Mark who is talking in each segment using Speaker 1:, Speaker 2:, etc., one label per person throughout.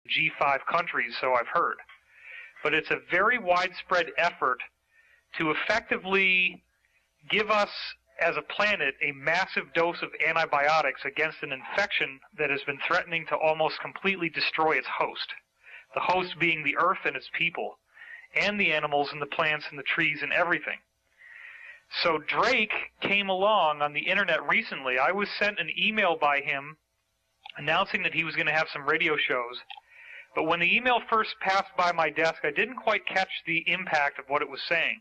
Speaker 1: G5 countries, so I've heard. But it's a very widespread effort to effectively give us, as a planet, a massive dose of antibiotics against an infection that has been threatening to almost completely destroy its host. The host being the Earth and its people, and the animals and the plants and the trees and everything. So Drake came along on the internet recently. I was sent an email by him announcing that he was going to have some radio shows. But when the email first passed by my desk, I didn't quite catch the impact of what it was saying.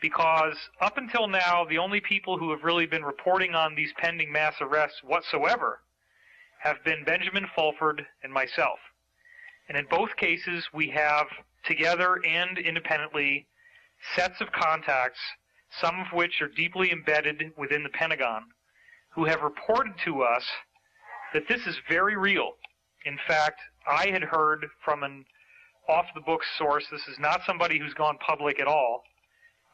Speaker 1: Because up until now, the only people who have really been reporting on these pending mass arrests whatsoever have been Benjamin Fulford and myself. And in both cases, we have, together and independently, sets of contacts, some of which are deeply embedded within the Pentagon, who have reported to us that this is very real. In fact, I had heard from an off-the-books source, this is not somebody who's gone public at all,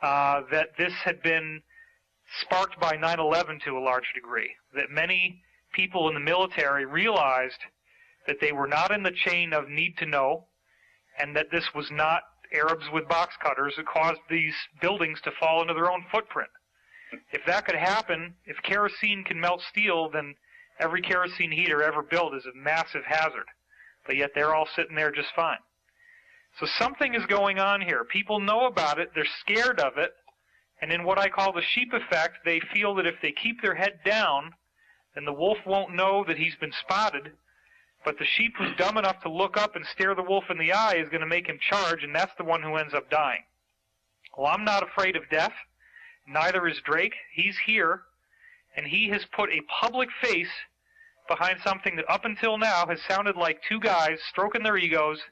Speaker 1: that this had been sparked by 9/11 to a large degree, that many people in the military realized that they were not in the chain of need to know, and that this was not Arabs with box cutters that caused these buildings to fall into their own footprint. If that could happen, if kerosene can melt steel, then every kerosene heater ever built is a massive hazard. But yet they're all sitting there just fine. So something is going on here. People know about it, they're scared of it, and in what I call the sheep effect, they feel that if they keep their head down, then the wolf won't know that he's been spotted, but the sheep who's dumb enough to look up and stare the wolf in the eye is going to make him charge, and that's the one who ends up dying. Well, I'm not afraid of death. Neither is Drake. He's here, and he has put a public face behind something that up until now has sounded like two guys stroking their egos,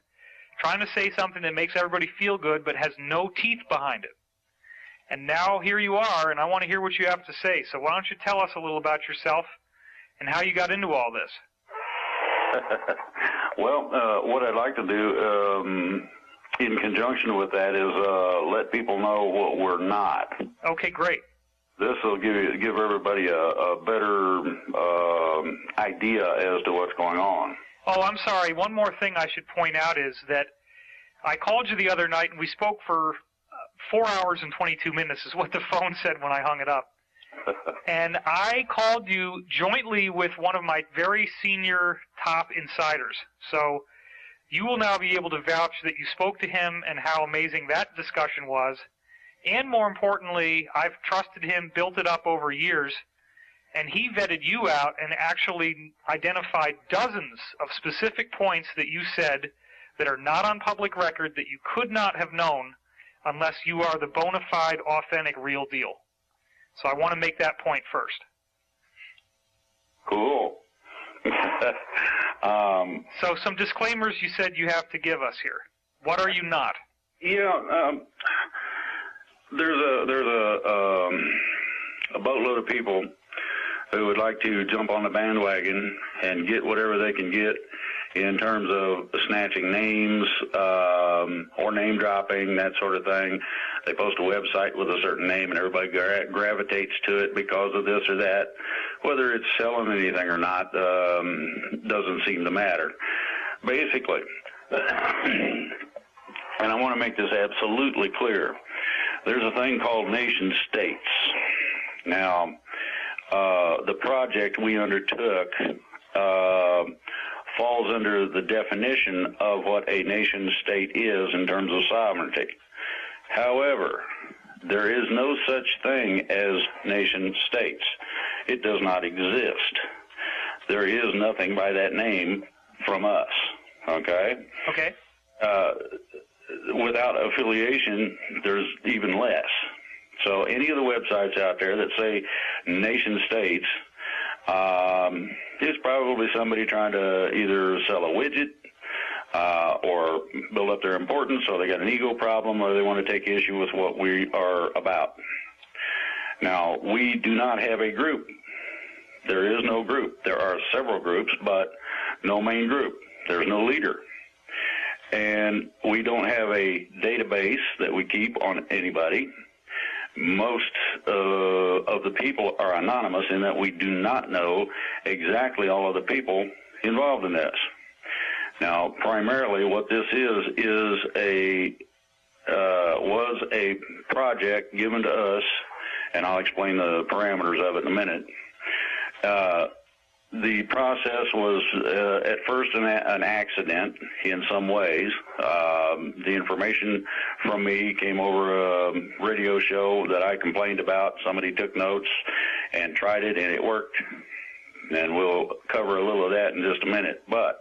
Speaker 1: trying to say something that makes everybody feel good but has no teeth behind it. And now here you are, and I want to hear what you have to say. So why don't you tell us a little about yourself and how you got into all this?
Speaker 2: Well, what I'd like to do in conjunction with that is let people know what we're not.
Speaker 1: Okay, great.
Speaker 2: This will give everybody a better idea as to what's going on.
Speaker 1: Oh, I'm sorry. One more thing I should point out is that I called you the other night, and we spoke for 4 hours and 22 minutes is what the phone said when I hung it up. And I called you jointly with one of my very senior top insiders. So you will now be able to vouch that you spoke to him and how amazing that discussion was. And more importantly, I've trusted him, built it up over years, and he vetted you out and actually identified dozens of specific points that you said that are not on public record that you could not have known unless you are the bona fide, authentic, real deal. So I want to make that point first.
Speaker 2: Cool.
Speaker 1: So some disclaimers you said you have to give us here. What are you not?
Speaker 2: Yeah, there's a boatload of people who would like to jump on the bandwagon and get whatever they can get in terms of snatching names or name dropping, that sort of thing. They post a website with a certain name and everybody gravitates to it because of this or that. Whether it's selling anything or not doesn't seem to matter. Basically, and I want to make this absolutely clear, there's a thing called nation states. Now, the project we undertook falls under the definition of what a nation state is in terms of sovereignty. However, there is no such thing as nation states. It does not exist. There is nothing by that name from us, okay?
Speaker 1: Okay.
Speaker 2: Without affiliation, there's even less. So any of the websites out there that say nation states is probably somebody trying to either sell a widget or build up their importance, so they got an ego problem, or they want to take issue with what we are about. Now, we do not have a group. There is no group. There are several groups, but no main group. There's no leader. And we don't have a database that we keep on anybody. Most of the people are anonymous in that we do not know exactly all of the people involved in this. Now, primarily what this was a project given to us, and I'll explain the parameters of it in a minute. The process was at first an accident in some ways. The information from me came over a radio show that I complained about. Somebody took notes and tried it, and it worked. And we'll cover a little of that in just a minute. But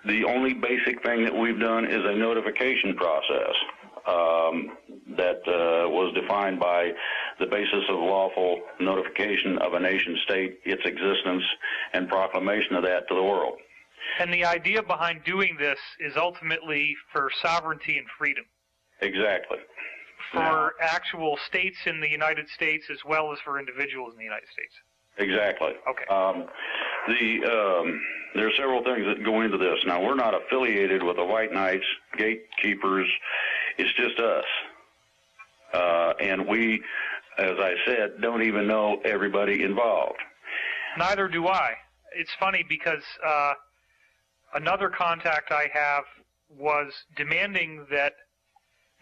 Speaker 2: the only basic thing that we've done is a notification process that was defined by the basis of lawful notification of a nation state, its existence, and proclamation of that to the world.
Speaker 1: And the idea behind doing this is ultimately for sovereignty and freedom.
Speaker 2: Exactly.
Speaker 1: For actual states in the United States as well as for individuals in the United States.
Speaker 2: Exactly.
Speaker 1: Okay.
Speaker 2: There are several things that go into this. Now, we're not affiliated with the White Knights, gatekeepers. It's just us. And we, as I said, don't even know everybody involved.
Speaker 1: Neither do I. It's funny because another contact I have was demanding that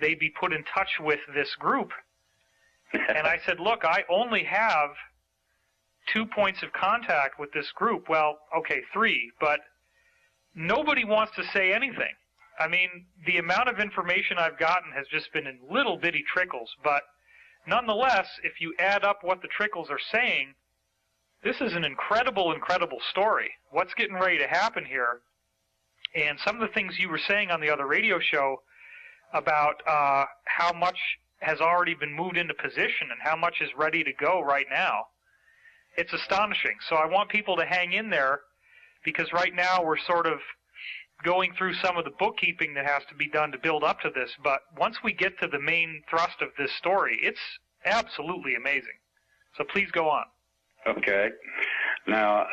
Speaker 1: they be put in touch with this group. And I said, look, I only have 2 points of contact with this group. Well, okay, 3, but nobody wants to say anything. I mean, the amount of information I've gotten has just been in little bitty trickles, but nonetheless, if you add up what the trickles are saying, this is an incredible, incredible story. What's getting ready to happen here? And some of the things you were saying on the other radio show about how much has already been moved into position and how much is ready to go right now, it's astonishing. So I want people to hang in there, because right now we're sort of going through some of the bookkeeping that has to be done to build up to this. But once we get to the main thrust of this story, it's absolutely amazing. So please go on.
Speaker 2: Okay. Now,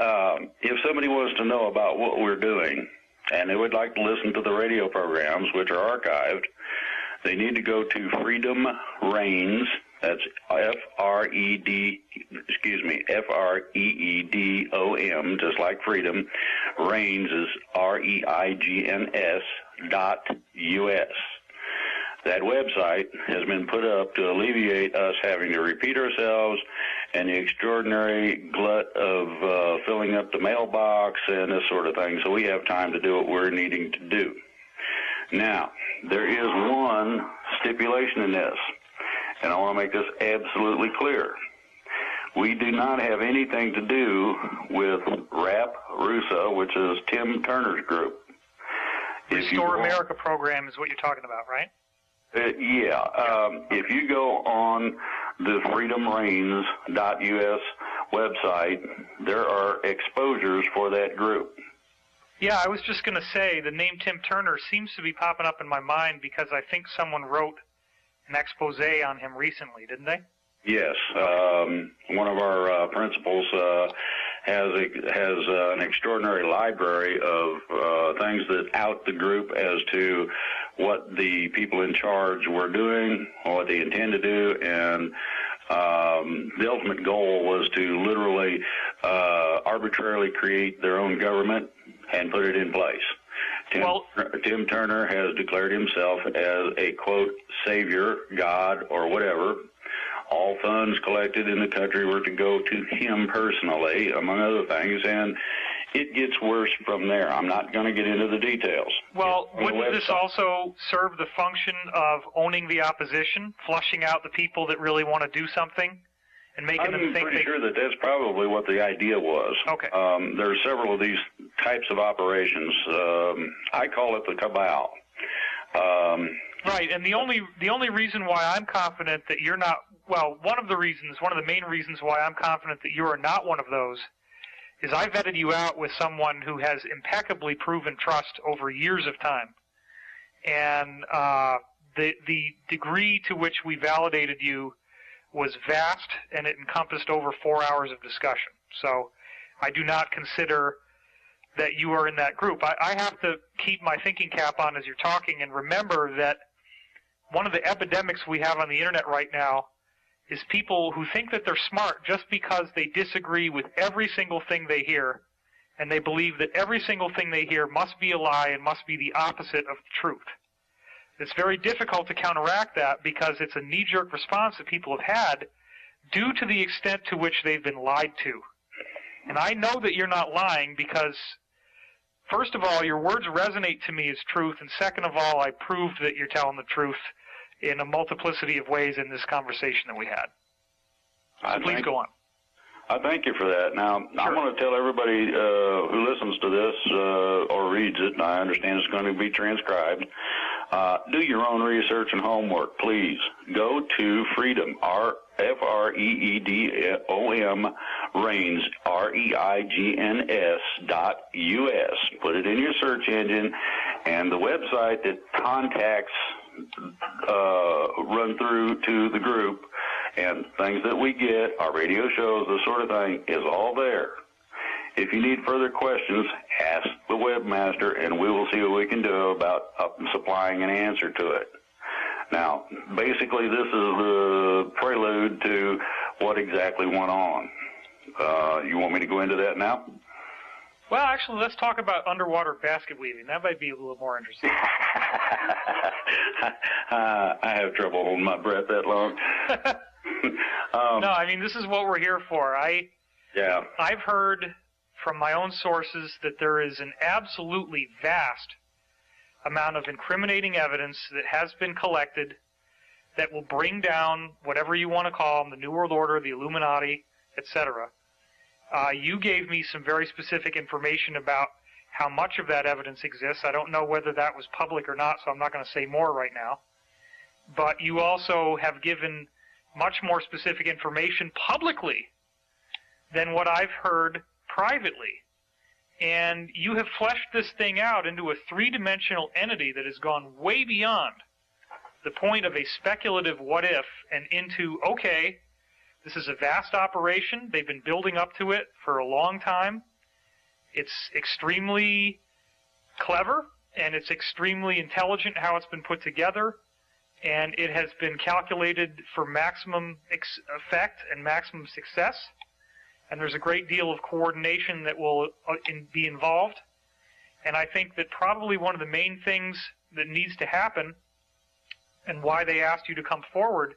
Speaker 2: if somebody wants to know about what we're doing, and they would like to listen to the radio programs, which are archived, they need to go to Freedom Reigns. That's F-R-E-E-D-O-M, just like freedom. Reigns is REIGNS.US. That website has been put up to alleviate us having to repeat ourselves and the extraordinary glut of filling up the mailbox and this sort of thing, so we have time to do what we're needing to do. Now, there is one stipulation in this, and I want to make this absolutely clear. We do not have anything to do with RAP Rusa, which is Tim Turner's group.
Speaker 1: Restore America program is what you're talking about, right?
Speaker 2: If you go on the freedomreigns.us website, there are exposures for that group.
Speaker 1: Yeah, I was just going to say the name Tim Turner seems to be popping up in my mind because I think someone wrote an expose on him recently, didn't they?
Speaker 2: Yes. One of our principals has an extraordinary library of things that out the group as to what the people in charge were doing, what they intend to do, and the ultimate goal was to literally arbitrarily create their own government and put it in place. Tim Turner has declared himself as a, quote, savior, God, or whatever. All funds collected in the country were to go to him personally, among other things, and it gets worse from there. I'm not going to get into the details.
Speaker 1: Well, wouldn't this also serve the function of owning the opposition, flushing out the people that really want to do something, and making them think? I'm
Speaker 2: pretty sure that that's probably what the idea was.
Speaker 1: Okay.
Speaker 2: There are several of these types of operations. I call it the cabal.
Speaker 1: Right, and the only reason why I'm confident that you're not, well, one of the main reasons why I'm confident that you are not one of those is I vetted you out with someone who has impeccably proven trust over years of time. And the degree to which we validated you was vast, and it encompassed over 4 hours of discussion. So I do not consider that you are in that group. I have to keep my thinking cap on as you're talking and remember that one of the epidemics we have on the internet right now is people who think that they're smart just because they disagree with every single thing they hear and they believe that every single thing they hear must be a lie and must be the opposite of the truth. It's very difficult to counteract that because it's a knee-jerk response that people have had due to the extent to which they've been lied to. And I know that you're not lying because, first of all, your words resonate to me as truth, and second of all, I proved that you're telling the truth in a multiplicity of ways in this conversation that we had. So please go on.
Speaker 2: I thank you for that. Now,
Speaker 1: Sure.
Speaker 2: I'm going to tell everybody who listens to this or reads it, and I understand it's going to be transcribed, do your own research and homework, please. Go to Freedom, Freedom, Reigns, REIGNS.US. Put it in your search engine, and the website that contacts run through to the group and things that we get, our radio shows, this sort of thing, is all there. If you need further questions, ask the webmaster, and we will see what we can do about supplying an answer to it. Now, basically, this is the prelude to what exactly went on. You want me to go into that now?
Speaker 1: Well, actually, let's talk about underwater basket weaving. That might be a little more interesting.
Speaker 2: I have trouble holding my breath that long.
Speaker 1: No, I mean, this is what we're here for. I've heard from my own sources that there is an absolutely vast amount of incriminating evidence that has been collected that will bring down whatever you want to call them, the New World Order, the Illuminati, etc. You gave me some very specific information about how much of that evidence exists. I don't know whether that was public or not, so I'm not going to say more right now. But you also have given much more specific information publicly than what I've heard privately. And you have fleshed this thing out into a three-dimensional entity that has gone way beyond the point of a speculative what-if and into, okay, this is a vast operation. They've been building up to it for a long time. It's extremely clever, and it's extremely intelligent how it's been put together, and it has been calculated for maximum effect and maximum success. And there's a great deal of coordination that will be involved. And I think that probably one of the main things that needs to happen, and why they asked you to come forward,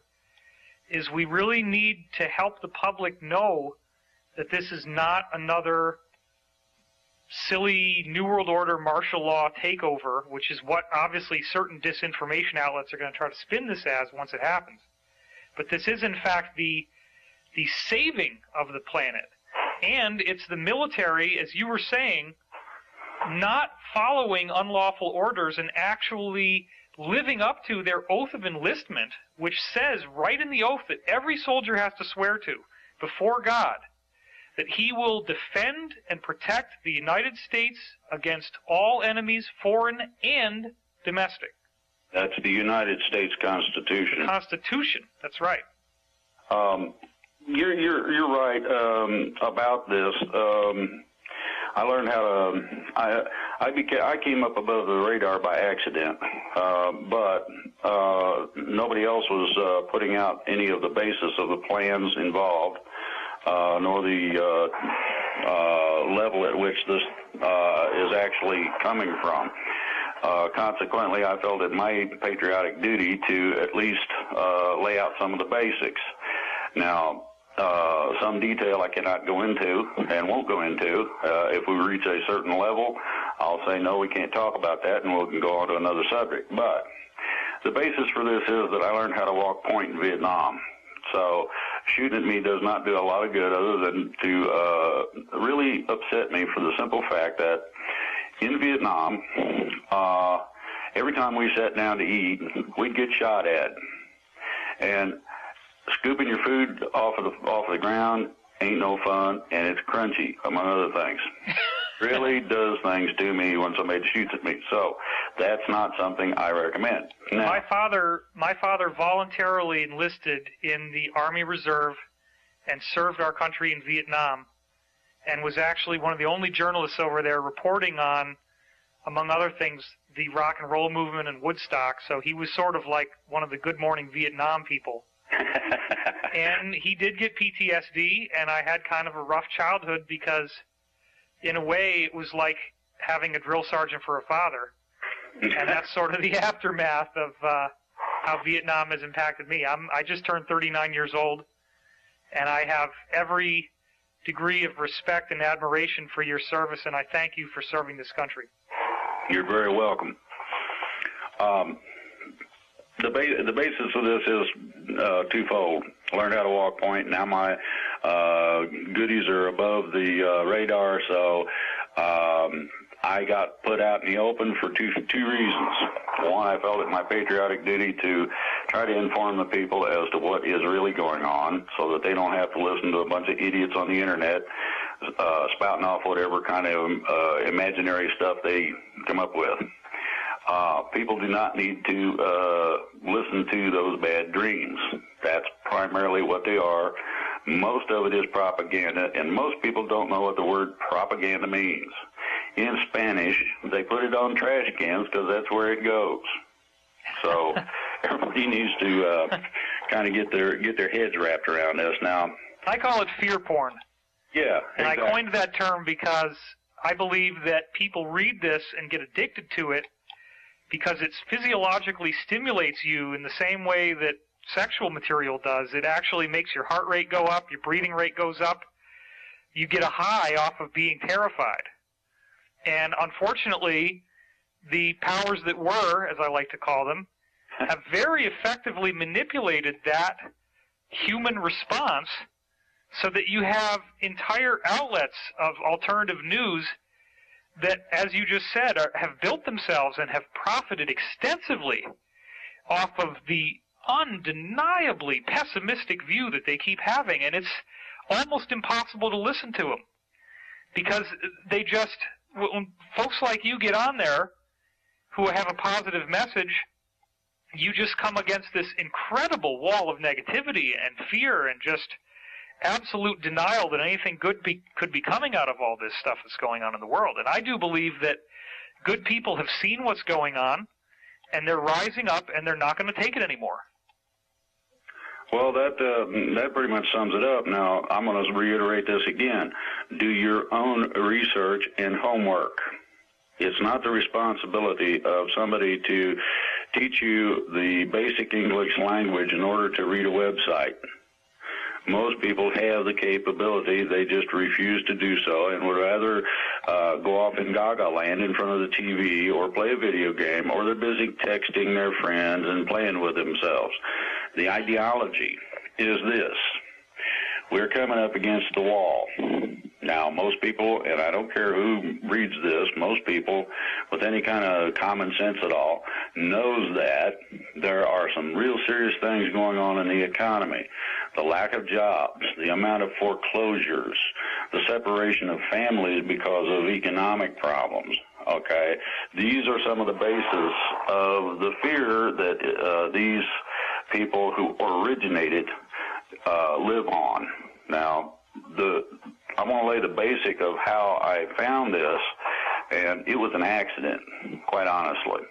Speaker 1: is we really need to help the public know that this is not another silly New World Order martial law takeover, which is what obviously certain disinformation outlets are going to try to spin this as once it happens. But this is in fact the saving of the planet. And it's the military, as you were saying, not following unlawful orders and actually living up to their oath of enlistment, which says right in the oath that every soldier has to swear to before God that he will defend and protect the United States against all enemies, foreign and domestic.
Speaker 2: That's the United States Constitution.
Speaker 1: The Constitution, that's right.
Speaker 2: You're right about this. I learned how to. I came up above the radar by accident, but nobody else was putting out any of the basis of the plans involved, nor the level at which this is actually coming from. Consequently, I felt it my patriotic duty to at least lay out some of the basics. Now, some detail I cannot go into and won't go into. If we reach a certain level, I'll say, no, we can't talk about that, and we can go on to another subject. But the basis for this is that I learned how to walk point in Vietnam. So shooting at me does not do a lot of good other than to really upset me for the simple fact that in Vietnam, every time we sat down to eat, we'd get shot at. And scooping your food off of the ground ain't no fun, and it's crunchy, among other things. Really does things to me when somebody shoots at me. So that's not something I recommend. Now,
Speaker 1: my father voluntarily enlisted in the Army Reserve and served our country in Vietnam, and was actually one of the only journalists over there reporting on, among other things, the rock and roll movement in Woodstock. So he was sort of like one of the Good Morning Vietnam people. And he did get PTSD, and I had kind of a rough childhood because in a way, it was like having a drill sergeant for a father. And that's sort of the aftermath of how Vietnam has impacted me. I just turned 39 years old, and I have every degree of respect and admiration for your service, and I thank you for serving this country.
Speaker 2: You're very welcome. The basis of this is twofold. Learned how to walk point. Now my goodies are above the radar, so I got put out in the open for two reasons. One, I felt it my patriotic duty to try to inform the people as to what is really going on so that they don't have to listen to a bunch of idiots on the internet spouting off whatever kind of imaginary stuff they come up with. People do not need to listen to those bad dreams. That's primarily what they are. Most of it is propaganda, and most people don't know what the word propaganda means. In Spanish, they put it on trash cans because that's where it goes. So everybody needs to kind of get their heads wrapped around this. Now,
Speaker 1: I call it fear porn.
Speaker 2: Yeah,
Speaker 1: and
Speaker 2: exactly.
Speaker 1: I coined that term because I believe that people read this and get addicted to it because it physiologically stimulates you in the same way that sexual material does. It actually makes your heart rate go up, your breathing rate goes up. You get a high off of being terrified. And unfortunately, the powers that were, as I like to call them, have very effectively manipulated that human response so that you have entire outlets of alternative news that, as you just said, have built themselves and have profited extensively off of the undeniably pessimistic view that they keep having. And it's almost impossible to listen to them because they just, when folks like you get on there who have a positive message, you just come against this incredible wall of negativity and fear and just absolute denial that anything good could be coming out of all this stuff that's going on in the world. And I do believe that good people have seen what's going on, and they're rising up, and they're not going to take it anymore.
Speaker 2: Well, that pretty much sums it up. Now, I'm going to reiterate this again. Do your own research and homework. It's not the responsibility of somebody to teach you the basic English language in order to read a website. Most people have the capability, they just refuse to do so and would rather go off in gaga land in front of the TV or play a video game, or they're busy texting their friends and playing with themselves. The ideology is this: we're coming up against the wall. Now, most people, and I don't care who reads this, most people with any kind of common sense at all knows that there are some real serious things going on in the economy. The lack of jobs, the amount of foreclosures, the separation of families because of economic problems, okay? These are some of the basis of the fear that these people who originated live on. Now, I want to lay the basic of how I found this, and it was an accident, quite honestly.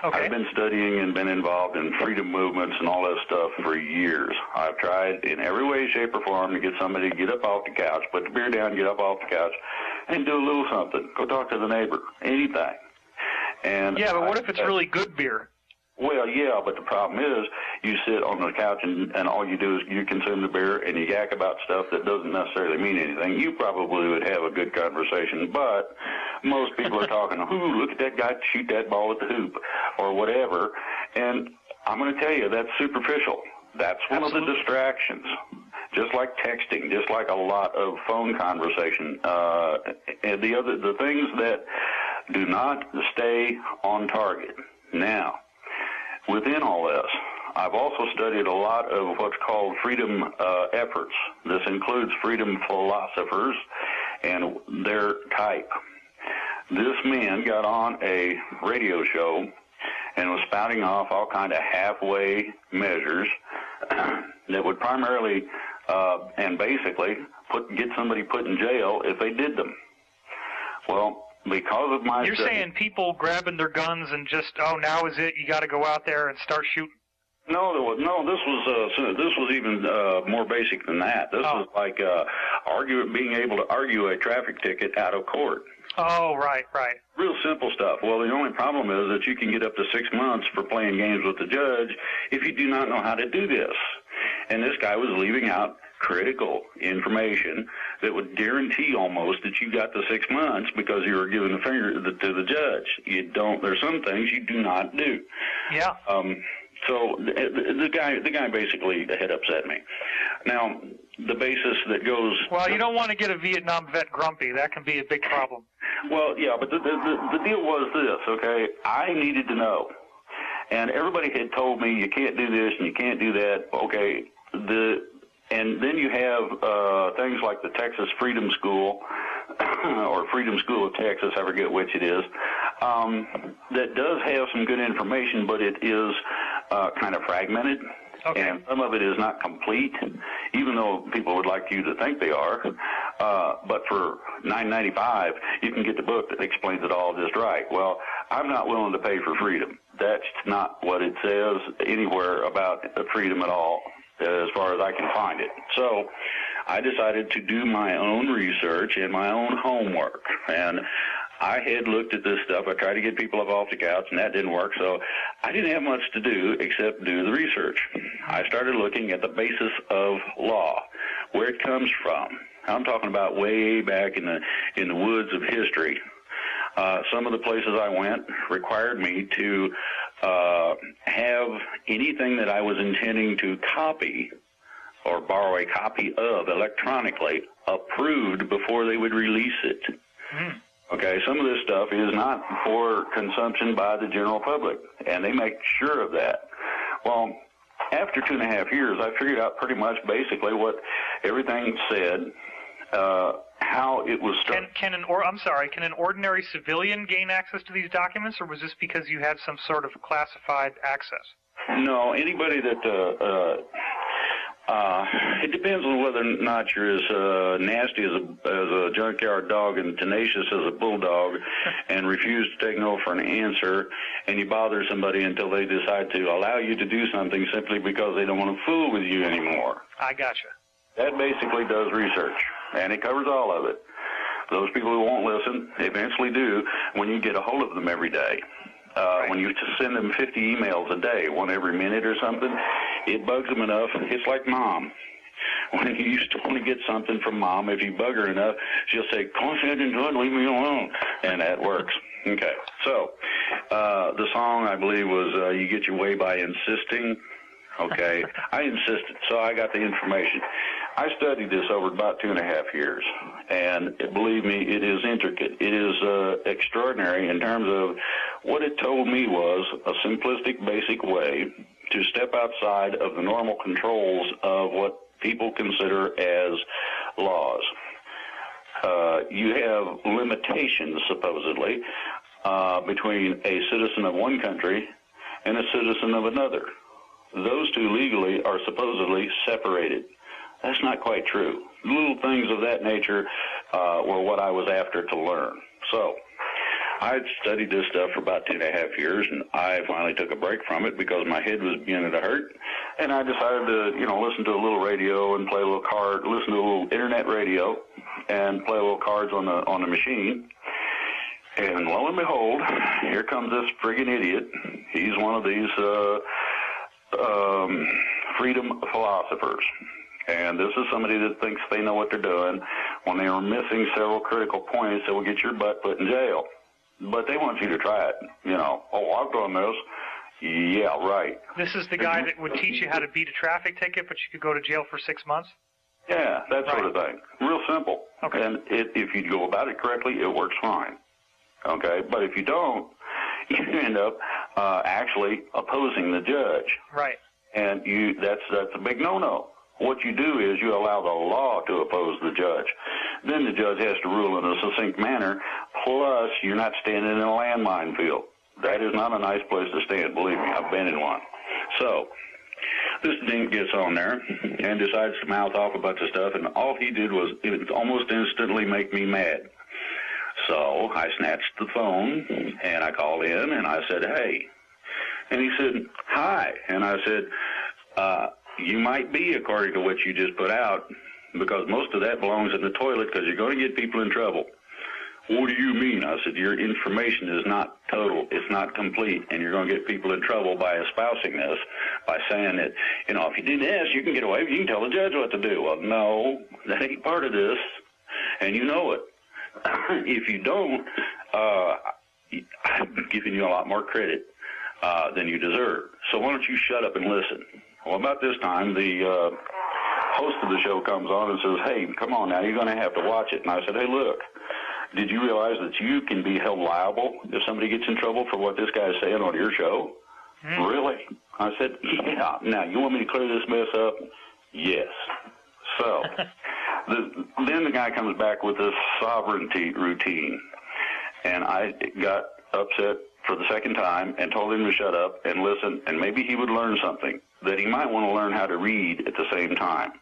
Speaker 2: Okay. I've been studying and been involved in freedom movements and all that stuff for years. I've tried in every way, shape, or form to get somebody to get up off the couch, put the beer down, get up off the couch, and do a little something. Go talk to the neighbor, anything. And
Speaker 1: yeah, but what if it's really good beer?
Speaker 2: Well, yeah, but the problem is you sit on the couch and all you do is you consume the beer and you yak about stuff that doesn't necessarily mean anything. You probably would have a good conversation, but most people are talking, ooh, look at that guy shoot that ball at the hoop or whatever. And I'm going to tell you, that's superficial. That's one of the distractions. Just like texting, just like a lot of phone conversation. And the things that do not stay on target. Now, within all this, I've also studied a lot of what's called freedom efforts. This includes freedom philosophers and their type. This man got on a radio show and was spouting off all kind of halfway measures that would primarily and basically get somebody put in jail if they did them. Well, because of my
Speaker 1: You're saying people grabbing their guns and just, oh, now is it, you got to go out there and start shooting?
Speaker 2: No, this was even more basic than that. This was like being able to argue a traffic ticket out of court.
Speaker 1: Oh, right.
Speaker 2: Real simple stuff. Well, the only problem is that you can get up to 6 months for playing games with the judge if you do not know how to do this. And this guy was leaving out critical information that would guarantee almost that you got the 6 months because you were giving the finger to the judge. You don't. There's some things you do not do.
Speaker 1: Yeah.
Speaker 2: So the guy basically had upset me. Now, the basis that goes...
Speaker 1: Well, you don't want to get a Vietnam vet grumpy. That can be a big problem.
Speaker 2: Well, yeah, but the deal was this, okay? I needed to know. And everybody had told me you can't do this and you can't do that. Okay, and then you have things like the Texas Freedom School or Freedom School of Texas, I forget which it is, that does have some good information, but it is kind of fragmented. Okay. And some of it is not complete, even though people would like you to think they are. But for $9.95, you can get the book that explains it all just right. Well, I'm not willing to pay for freedom. That's not what it says anywhere about freedom at all, as far as I can find it. So I decided to do my own research and my own homework. And I had looked at this stuff. I tried to get people up off the couch, and that didn't work. So I didn't have much to do except do the research. I started looking at the basis of law, where it comes from. I'm talking about way back in the woods of history. Some of the places I went required me to have anything that I was intending to copy or borrow a copy of electronically approved before they would release it. Mm. Okay, some of this stuff is not for consumption by the general public, and they make sure of that. Well, after 2.5 years, I figured out pretty much basically what everything said, how it was started.
Speaker 1: Can an ordinary civilian gain access to these documents, or was this because you had some sort of classified access?
Speaker 2: No, anybody that it depends on whether or not you're as nasty as a junkyard dog and tenacious as a bulldog and refuse to take no for an answer, and you bother somebody until they decide to allow you to do something simply because they don't want to fool with you anymore.
Speaker 1: I gotcha.
Speaker 2: That basically does research, and it covers all of it. Those people who won't listen eventually do when you get a hold of them every day. Right. When you just send them 50 emails a day, one every minute or something, it bugs them enough. It's like Mom. When you used to want to get something from Mom, if you bug her enough, she'll say, "Go ahead and do it, leave me alone." And that works. Okay. So the song, I believe, was You Get Your Way by Insisting. Okay. I insisted, so I got the information. I studied this over about 2.5 years, and believe me, it is intricate. It is extraordinary in terms of what it told me was a simplistic, basic way to step outside of the normal controls of what people consider as laws. You have limitations, supposedly, between a citizen of one country and a citizen of another. Those two legally are supposedly separated. That's not quite true. Little things of that nature were what I was after to learn. So I studied this stuff for about 2.5 years, and I finally took a break from it because my head was beginning to hurt. And I decided to, listen to a little radio and play a little card, listen to a little internet radio and play a little cards on the machine. And lo and behold, here comes this friggin' idiot. He's one of these freedom philosophers. And this is somebody that thinks they know what they're doing when they are missing several critical points that will get your butt put in jail. But they want you to try it. I've done this. Yeah, right.
Speaker 1: This is the guy that would teach you how to beat a traffic ticket, but you could go to jail for 6 months?
Speaker 2: Yeah, that sort of thing. Real simple.
Speaker 1: Okay.
Speaker 2: And if you go about it correctly, it works fine. Okay? But if you don't, you end up actually opposing the judge.
Speaker 1: Right.
Speaker 2: And that's a big no-no. What you do is you allow the law to oppose the judge. Then the judge has to rule in a succinct manner, plus you're not standing in a landmine field. That is not a nice place to stand, believe me. I've been in one. So this dink gets on there and decides to mouth off a bunch of stuff, and all he did was almost instantly make me mad. So I snatched the phone, and I called in, and I said, "Hey." And he said, hi. And I said, you might be, according to what you just put out, because most of that belongs in the toilet because you're going to get people in trouble. What do you mean? I said, your information is not total. It's not complete, and you're going to get people in trouble by espousing this, by saying that, you know, if you didn't ask, you can get away. You can tell the judge what to do. Well, no, that ain't part of this, and you know it. If you don't, I'm giving you a lot more credit than you deserve. So why don't you shut up and listen? Well, about this time, the host of the show comes on and says, hey, come on now, you're going to have to watch it. And I said, hey, look, did you realize that you can be held liable if somebody gets in trouble for what this guy's saying on your show? Really? I said, yeah. Now, you want me to clear this mess up? Yes. So then the guy comes back with this sovereignty routine, and I got upset for the second time and told him to shut up and listen, and maybe he would learn something, that he might want to learn how to read at the same time.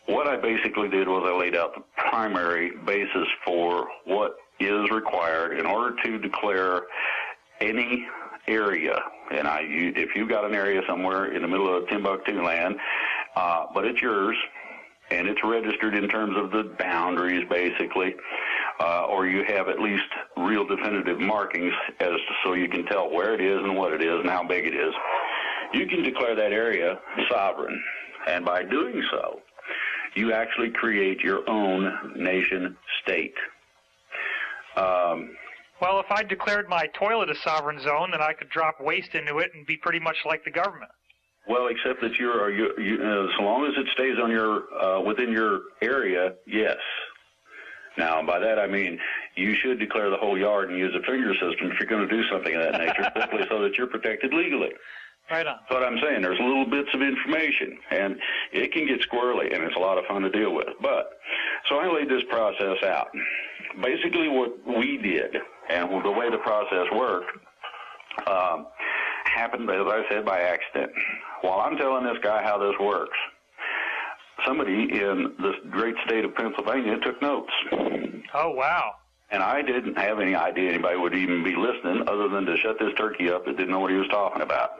Speaker 2: What I basically did was I laid out the primary basis for what is required in order to declare any area. And if you've got an area somewhere in the middle of Timbuktu land, but it's yours, and it's registered in terms of the boundaries, basically, or you have at least real definitive markings so you can tell where it is and what it is and how big it is, you can declare that area sovereign. And by doing so, you actually create your own nation state.
Speaker 1: Well, if I declared my toilet a sovereign zone, then I could drop waste into it and be pretty much like the government.
Speaker 2: Well, except that as long as it stays on your within your area, yes. Now, by that I mean you should declare the whole yard and use a finger system if you're going to do something of that nature, simply so that you're protected legally.
Speaker 1: Right on.
Speaker 2: That's what I'm saying. There's little bits of information, and it can get squirrely, and it's a lot of fun to deal with. But so I laid this process out. Basically, what we did, and the way the process worked, happened, as I said, by accident. While I'm telling this guy how this works, somebody in this great state of Pennsylvania took notes.
Speaker 1: Oh, wow.
Speaker 2: And I didn't have any idea anybody would even be listening other than to shut this turkey up that didn't know what he was talking about.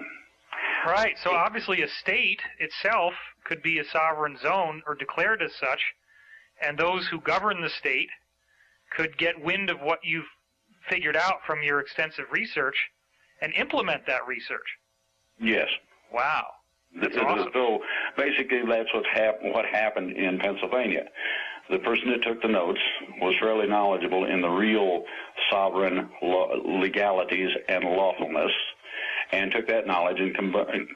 Speaker 1: Right. So obviously a state itself could be a sovereign zone or declared as such, and those who govern the state could get wind of what you've figured out from your extensive research and implement that research.
Speaker 2: Yes.
Speaker 1: Wow. That's awesome.
Speaker 2: So basically that's what happened in Pennsylvania. The person that took the notes was fairly knowledgeable in the real sovereign legalities and lawfulness, and took that knowledge in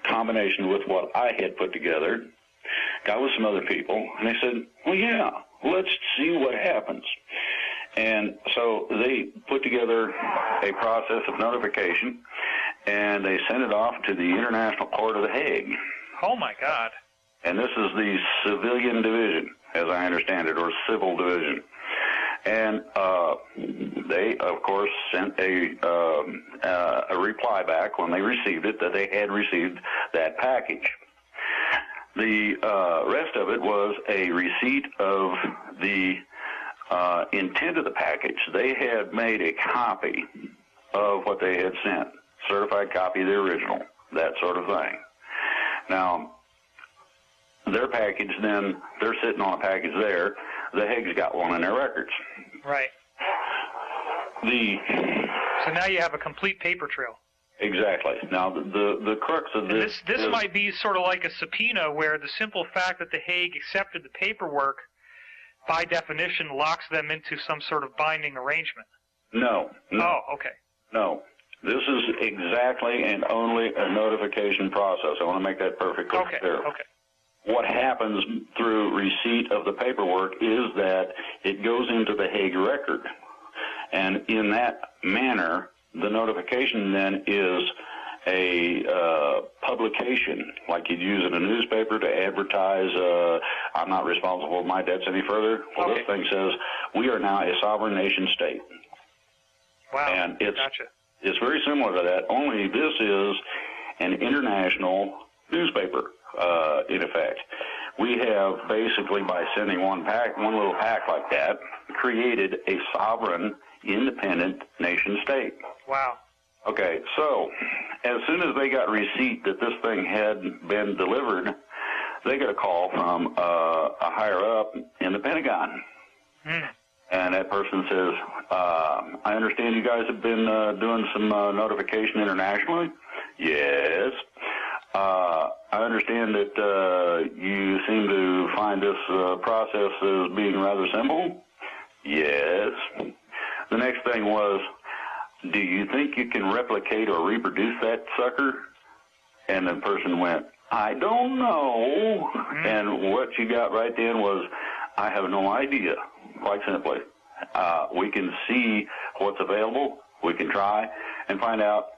Speaker 2: combination with what I had put together, got with some other people, and they said, well, yeah, let's see what happens. And so they put together a process of notification, and they sent it off to the International Court of The Hague.
Speaker 1: Oh, my God.
Speaker 2: And this is the civilian division, as I understand it, or civil division. And they, of course, sent a reply back when they received it that they had received that package. The rest of it was a receipt of the intent of the package. They had made a copy of what they had sent, certified copy of the original, that sort of thing. Now, their package then, they're sitting on a package there. The Hague's got one in their records.
Speaker 1: Right. So now you have a complete paper trail.
Speaker 2: Exactly. Now, the crux of this...
Speaker 1: This might be sort of like a subpoena where the simple fact that the Hague accepted the paperwork, by definition, locks them into some sort of binding arrangement.
Speaker 2: No.
Speaker 1: Oh, okay.
Speaker 2: No. This is exactly and only a notification process. I want to make that perfectly clear.
Speaker 1: Okay.
Speaker 2: What happens through receipt of the paperwork is that it goes into the Hague record. And in that manner, the notification then is a publication, like you'd use in a newspaper to advertise, I'm not responsible for my debts any further. Well, This thing says, we are now a sovereign nation state.
Speaker 1: Wow,
Speaker 2: and
Speaker 1: gotcha.
Speaker 2: It's very similar to that, only this is an international newspaper, in effect. We have basically, by sending one little pack like that, created a sovereign, independent nation state.
Speaker 1: Wow.
Speaker 2: Okay, so as soon as they got receipt that this thing had been delivered, they got a call from a higher up in the Pentagon. And that person says, I understand you guys have been doing some notification internationally. Yes. I understand that you seem to find this process as being rather simple. Yes. The next thing was, do you think you can replicate or reproduce that sucker? And the person went, I don't know. And what you got right then was, I have no idea, quite simply. We can see what's available. We can try and find out.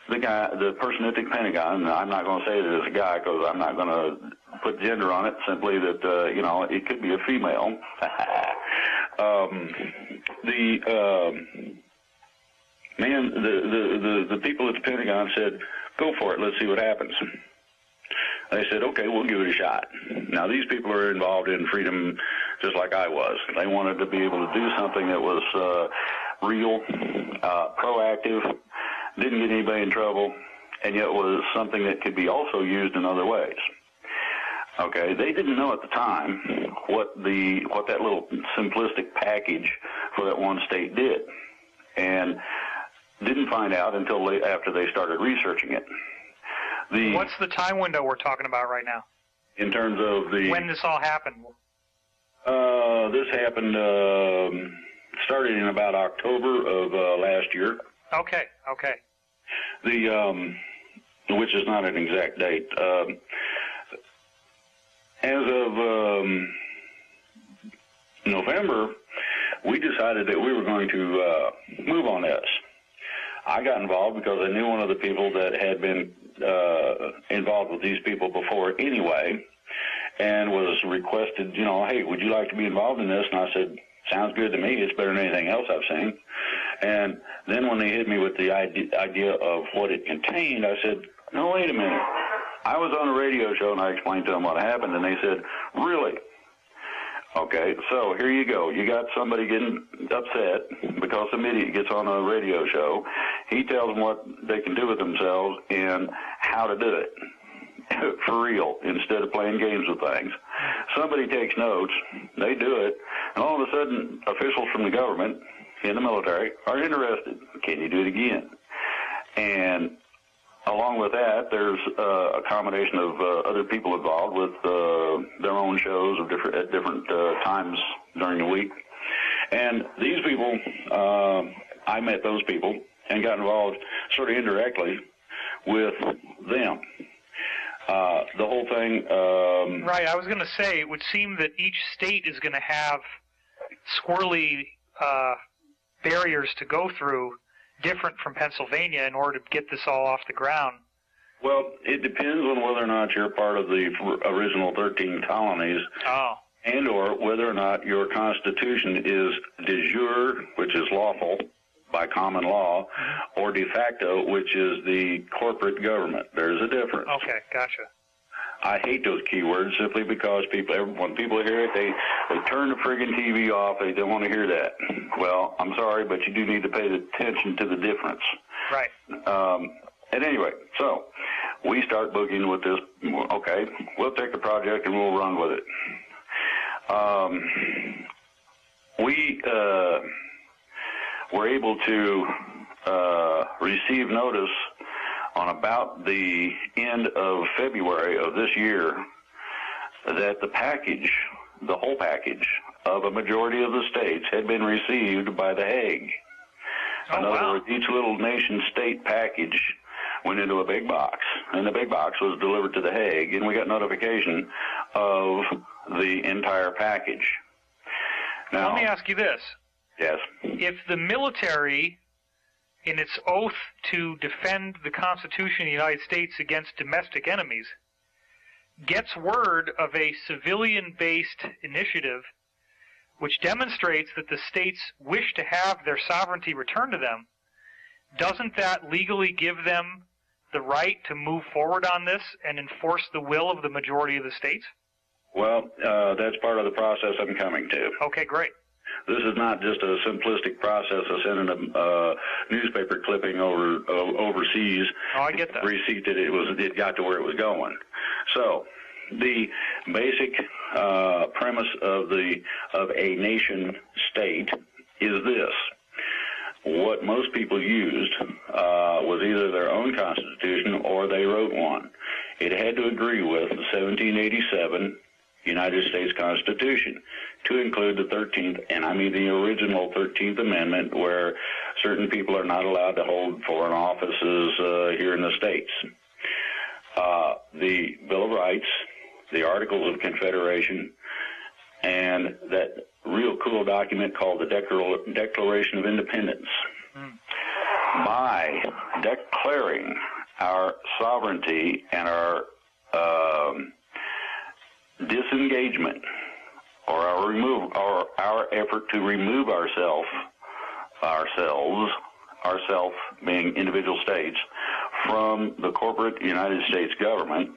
Speaker 2: The person at the Pentagon, and I'm not going to say that it's a guy because I'm not going to put gender on it, simply that, you know, it could be a female. The people at the Pentagon said, go for it, let's see what happens. They said, okay, we'll give it a shot. Now, these people are involved in freedom just like I was. They wanted to be able to do something that was real, proactive, didn't get anybody in trouble, and yet was something that could be also used in other ways. Okay, they didn't know at the time what that little simplistic package for that one state did, and didn't find out until after they started researching it.
Speaker 1: What's the time window we're talking about right now?
Speaker 2: In terms of
Speaker 1: when this all happened?
Speaker 2: This happened started in about October of last year.
Speaker 1: Okay.
Speaker 2: Which is not an exact date. As of November, we decided that we were going to move on this. I got involved because I knew one of the people that had been involved with these people before anyway, and was requested, you know, hey, would you like to be involved in this? And I said, sounds good to me. It's better than anything else I've seen. And then when they hit me with the idea of what it contained, I said, no, wait a minute. I was on a radio show, and I explained to them what happened, and they said, really? Okay, so here you go. You got somebody getting upset because some idiot gets on a radio show. He tells them what they can do with themselves and how to do it for real instead of playing games with things. Somebody takes notes, they do it, and all of a sudden officials from the government in the military are interested. Can you do it again? And along with that, there's a combination of other people involved with their own shows at different times during the week. And these people, I met those people and got involved sort of indirectly with them. The whole thing...
Speaker 1: right, I was going to say, it would seem that each state is going to have squirrely barriers to go through, different from Pennsylvania, in order to get this all off the ground.
Speaker 2: Well, it depends on whether or not you're part of the original 13 colonies, and or whether or not your constitution is de jure, which is lawful by common law, or de facto, which is the corporate government. There's a difference.
Speaker 1: Okay, gotcha.
Speaker 2: I hate those keywords simply because when people hear it, they turn the friggin' TV off. They don't want to hear that. Well, I'm sorry, but you do need to pay attention to the difference.
Speaker 1: Right.
Speaker 2: At any rate, so we start boogieing with this. Okay, we'll take the project and we'll run with it. We were able to receive notice on about the end of February of this year that the whole package of a majority of the states had been received by The Hague. In other words, each little nation-state package went into a big box, and the big box was delivered to The Hague, and we got notification of the entire package. Now,
Speaker 1: let me ask you this.
Speaker 2: Yes.
Speaker 1: If the military, in its oath to defend the Constitution of the United States against domestic enemies, gets word of a civilian-based initiative which demonstrates that the states wish to have their sovereignty returned to them, doesn't that legally give them the right to move forward on this and enforce the will of the majority of the states?
Speaker 2: Well, that's part of the process I'm coming to.
Speaker 1: Okay, great.
Speaker 2: This is not just a simplistic process of sending a newspaper clipping overseas.
Speaker 1: Oh, I get that.
Speaker 2: Receipt that it got to where it was going. So the basic premise of a nation state is this. What most people used was either their own constitution or they wrote one. It had to agree with the 1787 United States Constitution to include the 13th, and I mean the original 13th Amendment, where certain people are not allowed to hold foreign offices here in the States. The Bill of Rights, the Articles of Confederation, and that real cool document called the Declaration of Independence. By declaring our sovereignty and our disengagement or our effort to remove ourselves being individual states, from the corporate United States government,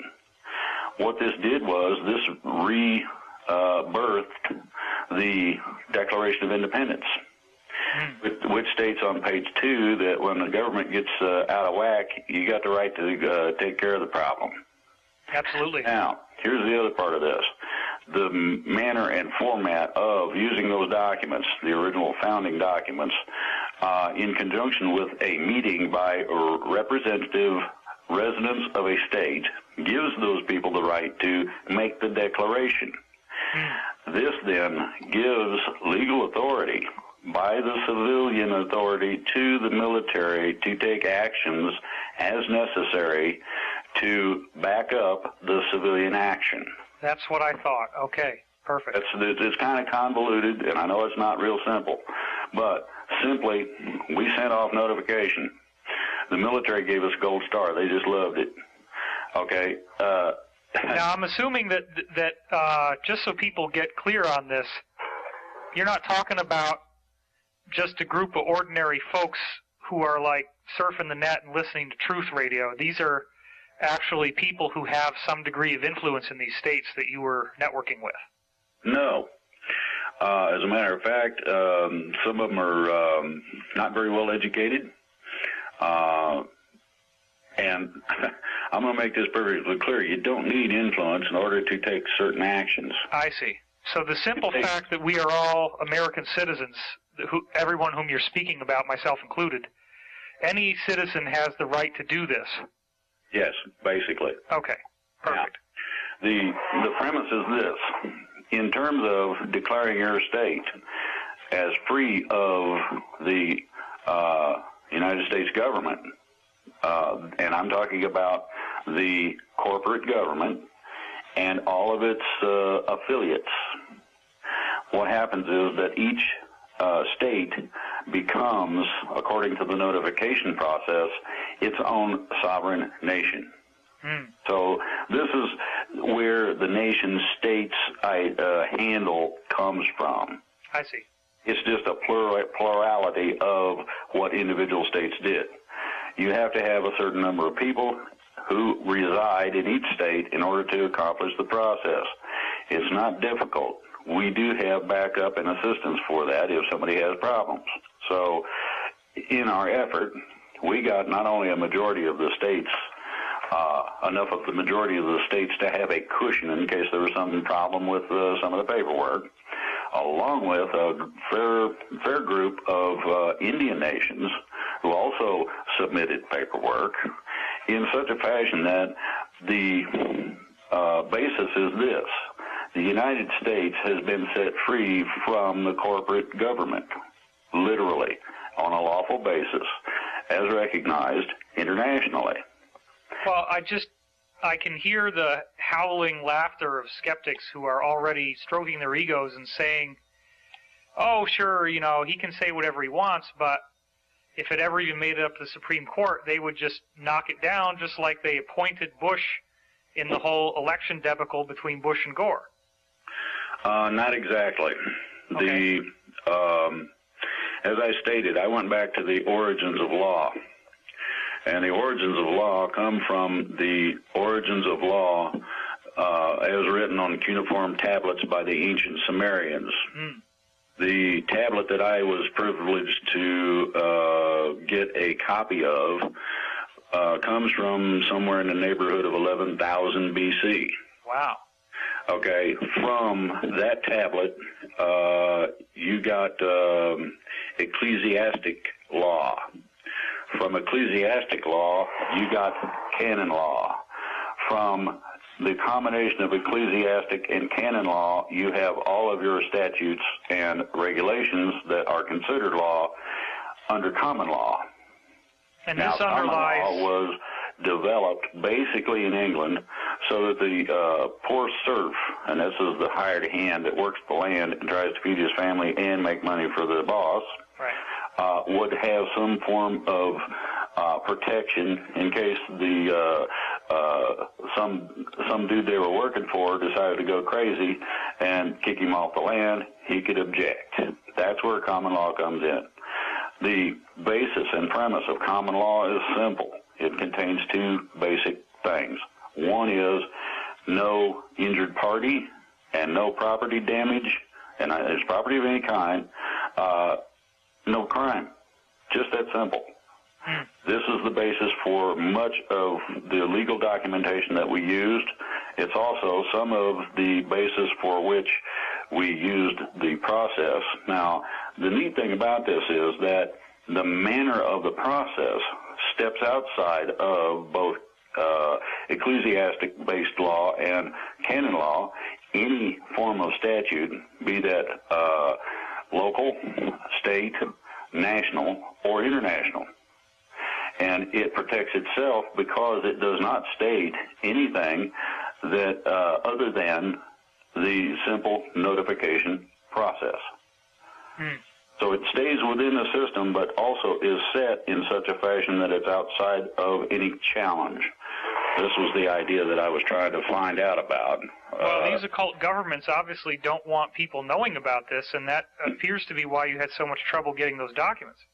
Speaker 2: what this did was this rebirthed the Declaration of Independence, which states on page 2 that when the government gets out of whack, you got the right to take care of the problem.
Speaker 1: Absolutely.
Speaker 2: Now, here's the other part of this. The manner and format of using those documents, the original founding documents, in conjunction with a meeting by representative residents of a state, gives those people the right to make the declaration. This then gives legal authority by the civilian authority to the military to take actions as necessary to back up the civilian action.
Speaker 1: That's what I thought. Okay, perfect.
Speaker 2: It's kind of convoluted, and I know it's not real simple, but simply, we sent off notification. The military gave us a gold star. They just loved it. Okay.
Speaker 1: Now, I'm assuming that just so people get clear on this, you're not talking about just a group of ordinary folks who are like surfing the net and listening to truth radio. These are actually people who have some degree of influence in these states that you were networking with. No.
Speaker 2: As a matter of fact, some of them are not very well educated. And I'm going to make this perfectly clear. You don't need influence in order to take certain actions.
Speaker 1: I see. So the simple fact that we are all American citizens, everyone whom you're speaking about, myself included, any citizen has the right to do this.
Speaker 2: Yes, basically.
Speaker 1: Okay, perfect.
Speaker 2: Now, the premise is this. In terms of declaring your state as free of the United States government, and I'm talking about the corporate government and all of its affiliates, what happens is that each state becomes, according to the notification process, its own sovereign nation. So this is where the nation states handle comes from.
Speaker 1: I see.
Speaker 2: It's just a plurality of what individual states did. You have to have a certain number of people who reside in each state in order to accomplish the process. It's not difficult. We do have backup and assistance for that if somebody has problems. So in our effort, we got not only a majority of the states, enough of the majority of the states to have a cushion in case there was some problem with some of the paperwork, along with a fair group of Indian nations who also submitted paperwork in such a fashion that the basis is this. The United States has been set free from the corporate government, literally, on a lawful basis, as recognized internationally.
Speaker 1: Well, I can hear the howling laughter of skeptics who are already stroking their egos and saying, oh, sure, he can say whatever he wants, but if it ever even made it up to the Supreme Court, they would just knock it down, just like they appointed Bush in the whole election debacle between Bush and Gore.
Speaker 2: Not exactly.
Speaker 1: Okay.
Speaker 2: As I stated, I went back to the origins of law. And the origins of law come from the origins of law as written on cuneiform tablets by the ancient Sumerians. The tablet that I was privileged to get a copy of comes from somewhere in the neighborhood of 11,000 BC.
Speaker 1: Wow.
Speaker 2: Okay, from that tablet, you got ecclesiastic law. From ecclesiastic law, you got canon law. From the combination of ecclesiastic and canon law, you have all of your statutes and regulations that are considered law under common law.
Speaker 1: And
Speaker 2: now,
Speaker 1: this underlies...
Speaker 2: common law was developed basically in England so that the poor serf, and this is the hired hand that works the land and tries to feed his family and make money for the boss,
Speaker 1: right,
Speaker 2: would have some form of protection in case the some dude they were working for decided to go crazy and kick him off the land. He could object. That's where common law comes in. The basis and premise of common law is simple. It contains two basic things. One is no injured party and no property damage, and it's property of any kind, no crime. Just that simple. This is the basis for much of the legal documentation that we used. It's also some of the basis for which we used the process. Now, the neat thing about this is that the manner of the process steps outside of both ecclesiastic-based law and canon law. Any form of statute, be that local, state, national, or international. And it protects itself because it does not state anything that other than the simple notification process. So it stays within the system, but also is set in such a fashion that it's outside of any challenge. This was the idea that I was trying to find out about.
Speaker 1: Well, these occult governments obviously don't want people knowing about this, and that appears to be why you had so much trouble getting those documents.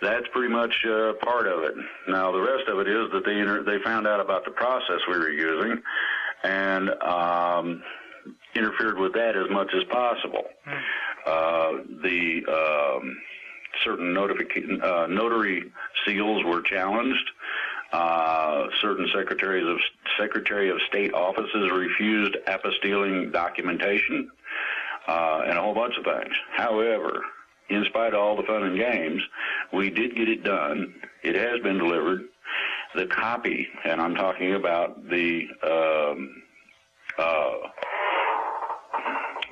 Speaker 2: That's pretty much part of it. Now, the rest of it is that they found out about the process we were using and interfered with that as much as possible. Certain notary seals were challenged. Certain Secretary of State offices refused apostilling documentation, and a whole bunch of things. However, in spite of all the fun and games, we did get it done. It has been delivered. The copy, and I'm talking about the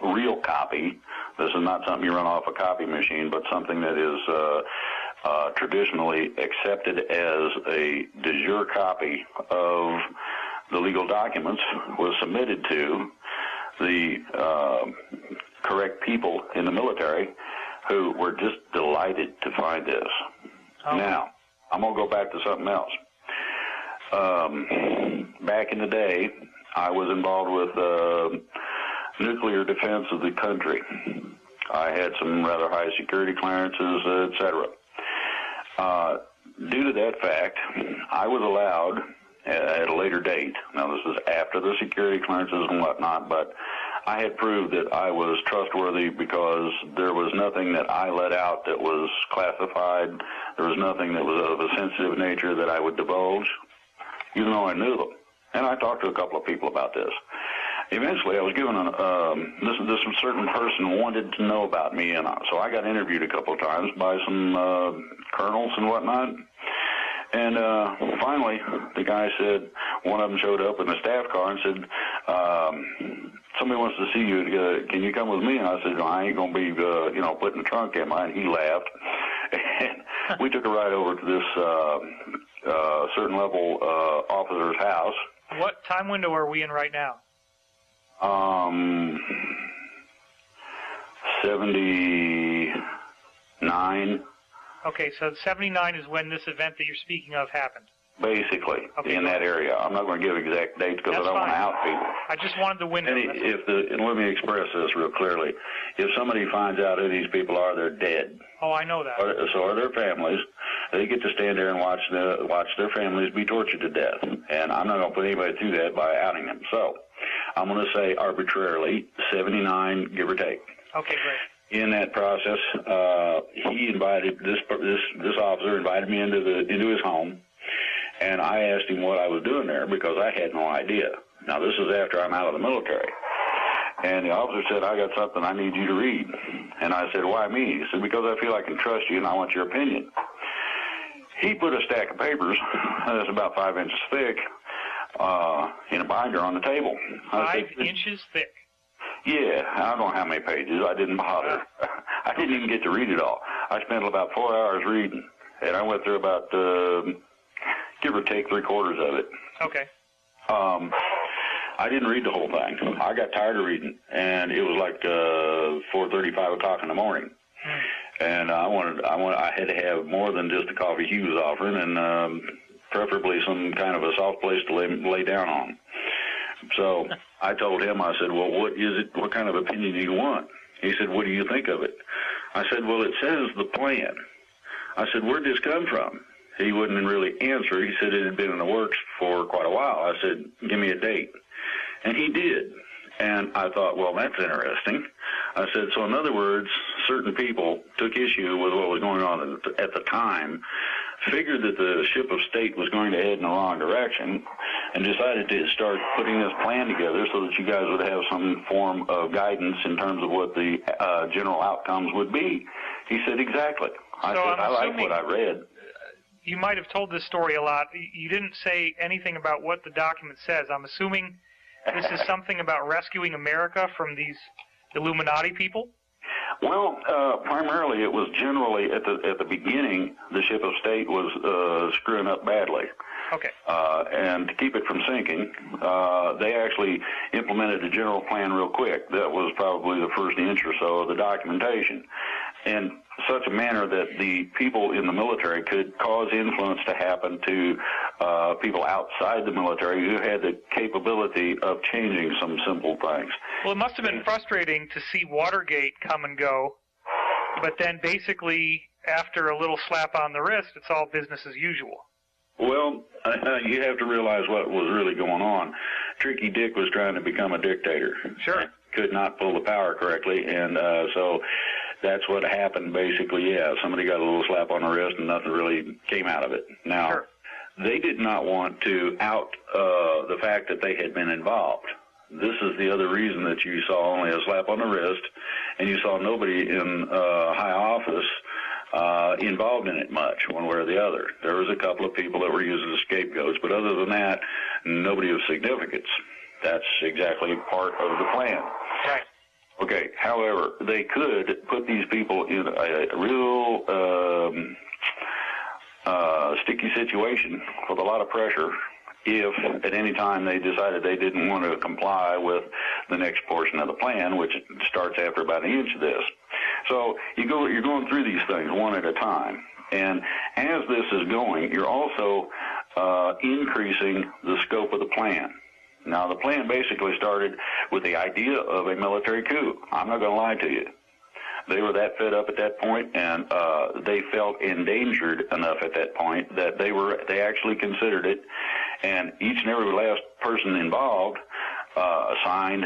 Speaker 2: real copy. This is not something you run off a copy machine, but something that is traditionally accepted as a de jure copy of the legal documents, was submitted to the correct people in the military, who were just delighted to find this. Oh. Now, I'm going to go back to something else. Back in the day, I was involved with nuclear defense of the country. I had some rather high security clearances, etc. Due to that fact, I was allowed at a later date, now this is after the security clearances and whatnot, but I had proved that I was trustworthy because there was nothing that I let out that was classified. There was nothing that was of a sensitive nature that I would divulge, even though I knew them. And I talked to a couple of people about this. Eventually, I was given this certain person wanted to know about me, and so I got interviewed a couple of times by some colonels and whatnot. And finally, the guy said, one of them showed up in a staff car and said, somebody wants to see you. Can you come with me? And I said, no, I ain't going to be, putting the trunk in mine. He laughed. And we took a ride over to this certain level officer's house.
Speaker 1: What time window are we in right now?
Speaker 2: 79.
Speaker 1: Okay, so 79 is when this event that you're speaking of happened.
Speaker 2: Basically,
Speaker 1: okay,
Speaker 2: in that area. I'm not going to give exact dates because I don't want to out people.
Speaker 1: I just wanted the window.
Speaker 2: And let me express this real clearly. If somebody finds out who these people are, they're dead.
Speaker 1: Oh, I know that.
Speaker 2: So are their families. They get to stand there and watch their families be tortured to death. And I'm not going to put anybody through that by outing them. So I'm going to say arbitrarily 79, give or take.
Speaker 1: Okay, great.
Speaker 2: In that process, he invited this officer invited me into his home, and I asked him what I was doing there because I had no idea. Now, this is after I'm out of the military. And the officer said, I got something I need you to read. And I said, why me? He said, because I feel I can trust you and I want your opinion. He put a stack of papers that's about 5 inches thick in a binder on the table.
Speaker 1: 5 inches thick?
Speaker 2: Yeah, I don't know how many pages. I didn't bother. I didn't even get to read it all. I spent about 4 hours reading, and I went through about, give or take, 3/4 of it.
Speaker 1: Okay.
Speaker 2: I didn't read the whole thing. I got tired of reading, and it was like 4:30, 5 o'clock in the morning. And I had to have more than just the coffee he was offering, and preferably some kind of a soft place to lay down on. So I told him, I said, well, what is it? What kind of opinion do you want? He said, what do you think of it? I said, well, it says the plan. I said, where'd this come from? He wouldn't really answer. He said it had been in the works for quite a while. I said, give me a date. And he did. And I thought, well, that's interesting. I said, so in other words, certain people took issue with what was going on at the time, figured that the ship of state was going to head in the wrong direction, and decided to start putting this plan together so that you guys would have some form of guidance in terms of what the general outcomes would be. He said, exactly. I said, I like what I read.
Speaker 1: You might have told this story a lot. You didn't say anything about what the document says. I'm assuming this is something about rescuing America from these Illuminati people?
Speaker 2: Well, primarily it was generally at the beginning the ship of state was screwing up badly.
Speaker 1: Okay.
Speaker 2: And to keep it from sinking, they actually implemented a general plan real quick. That was probably the first inch or so of the documentation, in such a manner that the people in the military could cause influence to happen to people outside the military who had the capability of changing some simple things.
Speaker 1: Well, it must have been frustrating to see Watergate come and go, but then basically after a little slap on the wrist, it's all business as usual.
Speaker 2: Well, you have to realize what was really going on. Tricky Dick was trying to become a dictator.
Speaker 1: Sure.
Speaker 2: Could not pull the power correctly, and so that's what happened, basically. Yeah, somebody got a little slap on the wrist and nothing really came out of it. Now,
Speaker 1: sure.
Speaker 2: They did not want to out the fact that they had been involved. This is the other reason that you saw only a slap on the wrist, and you saw nobody in high office involved in it much, one way or the other. There was a couple of people that were used as scapegoats, but other than that, nobody of significance. That's exactly part of the plan.
Speaker 1: Right.
Speaker 2: Okay, however, they could put these people in a real sticky situation with a lot of pressure if at any time they decided they didn't want to comply with the next portion of the plan, which starts after about an inch of this. So you're going through these things one at a time. And as this is going, you're also increasing the scope of the plan. Now, the plan basically started with the idea of a military coup. I'm not going to lie to you. They were that fed up at that point, and they felt endangered enough at that point that they actually considered it, and each and every last person involved assigned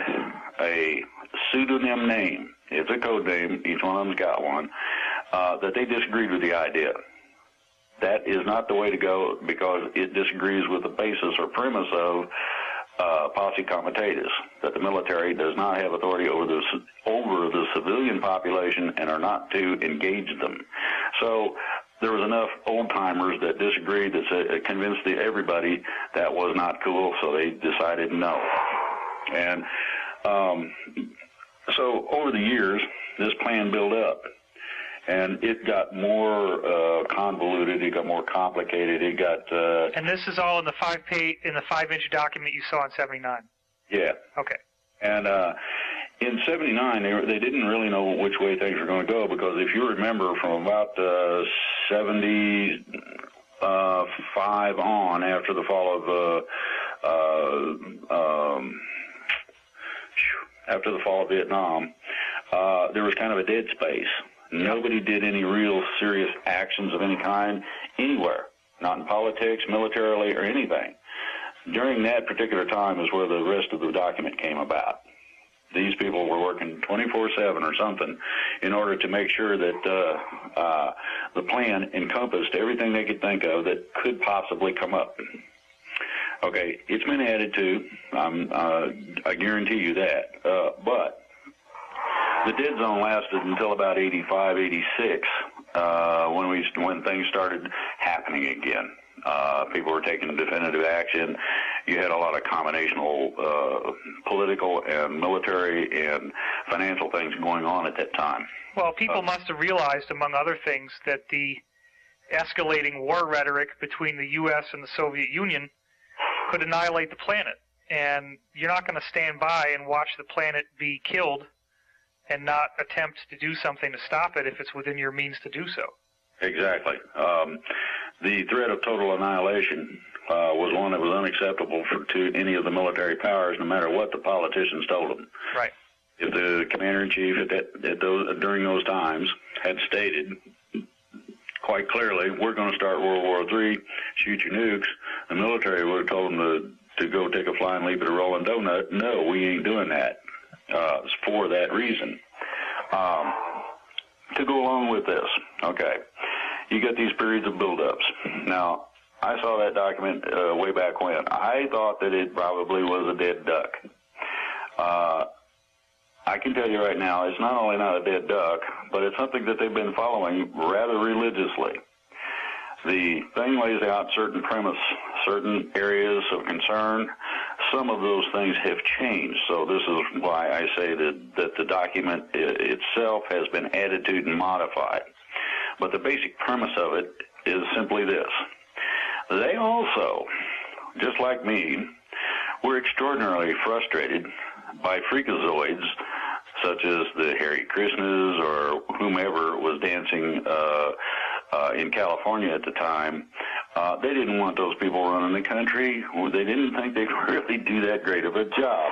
Speaker 2: a pseudonym name. It's a code name. Each one of them's got one. That they disagreed with the idea. That is not the way to go because it disagrees with the basis or premise of posse comitatus, that the military does not have authority over the civilian population and are not to engage them. So there was enough old-timers that disagreed that convinced everybody that was not cool, so they decided no. And so over the years, this plan built up. And it got more convoluted. It got more complicated. It got.
Speaker 1: And this is all in the 5-inch document you saw in '79.
Speaker 2: Yeah.
Speaker 1: Okay.
Speaker 2: And in '79, they didn't really know which way things were going to go because if you remember, from about '75 on, after the fall of Vietnam, there was kind of a dead space. Nobody did any real serious actions of any kind anywhere, not in politics, militarily, or anything. During that particular time is where the rest of the document came about. These people were working 24/7 or something in order to make sure that the plan encompassed everything they could think of that could possibly come up. Okay, it's been added to, I guarantee you that, but the dead zone lasted until about 85, 86, when things started happening again. People were taking definitive action. You had a lot of combinational political and military and financial things going on at that time.
Speaker 1: Well, people must have realized, among other things, that the escalating war rhetoric between the U.S. and the Soviet Union could annihilate the planet. And you're not going to stand by and watch the planet be killed and not attempt to do something to stop it if it's within your means to do so.
Speaker 2: Exactly. The threat of total annihilation was one that was unacceptable to any of the military powers, no matter what the politicians told them.
Speaker 1: Right.
Speaker 2: If the commander-in-chief during those times had stated quite clearly, we're going to start World War III, shoot your nukes, the military would have told them to go take a flying leap at a rolling donut. No, we ain't doing that. It's for that reason. To go along with this, okay, you get these periods of buildups. Now, I saw that document way back when. I thought that it probably was a dead duck. I can tell you right now, it's not only not a dead duck, but it's something that they've been following rather religiously. The thing lays out certain premise, certain areas of concern. Some of those things have changed, so this is why I say that the document itself has been added to and modified. But the basic premise of it is simply this. They also, just like me, were extraordinarily frustrated by freakazoids such as the Hare Krishnas or whomever was dancing in California at the time. They didn't want those people running the country. They didn't think they could really do that great of a job.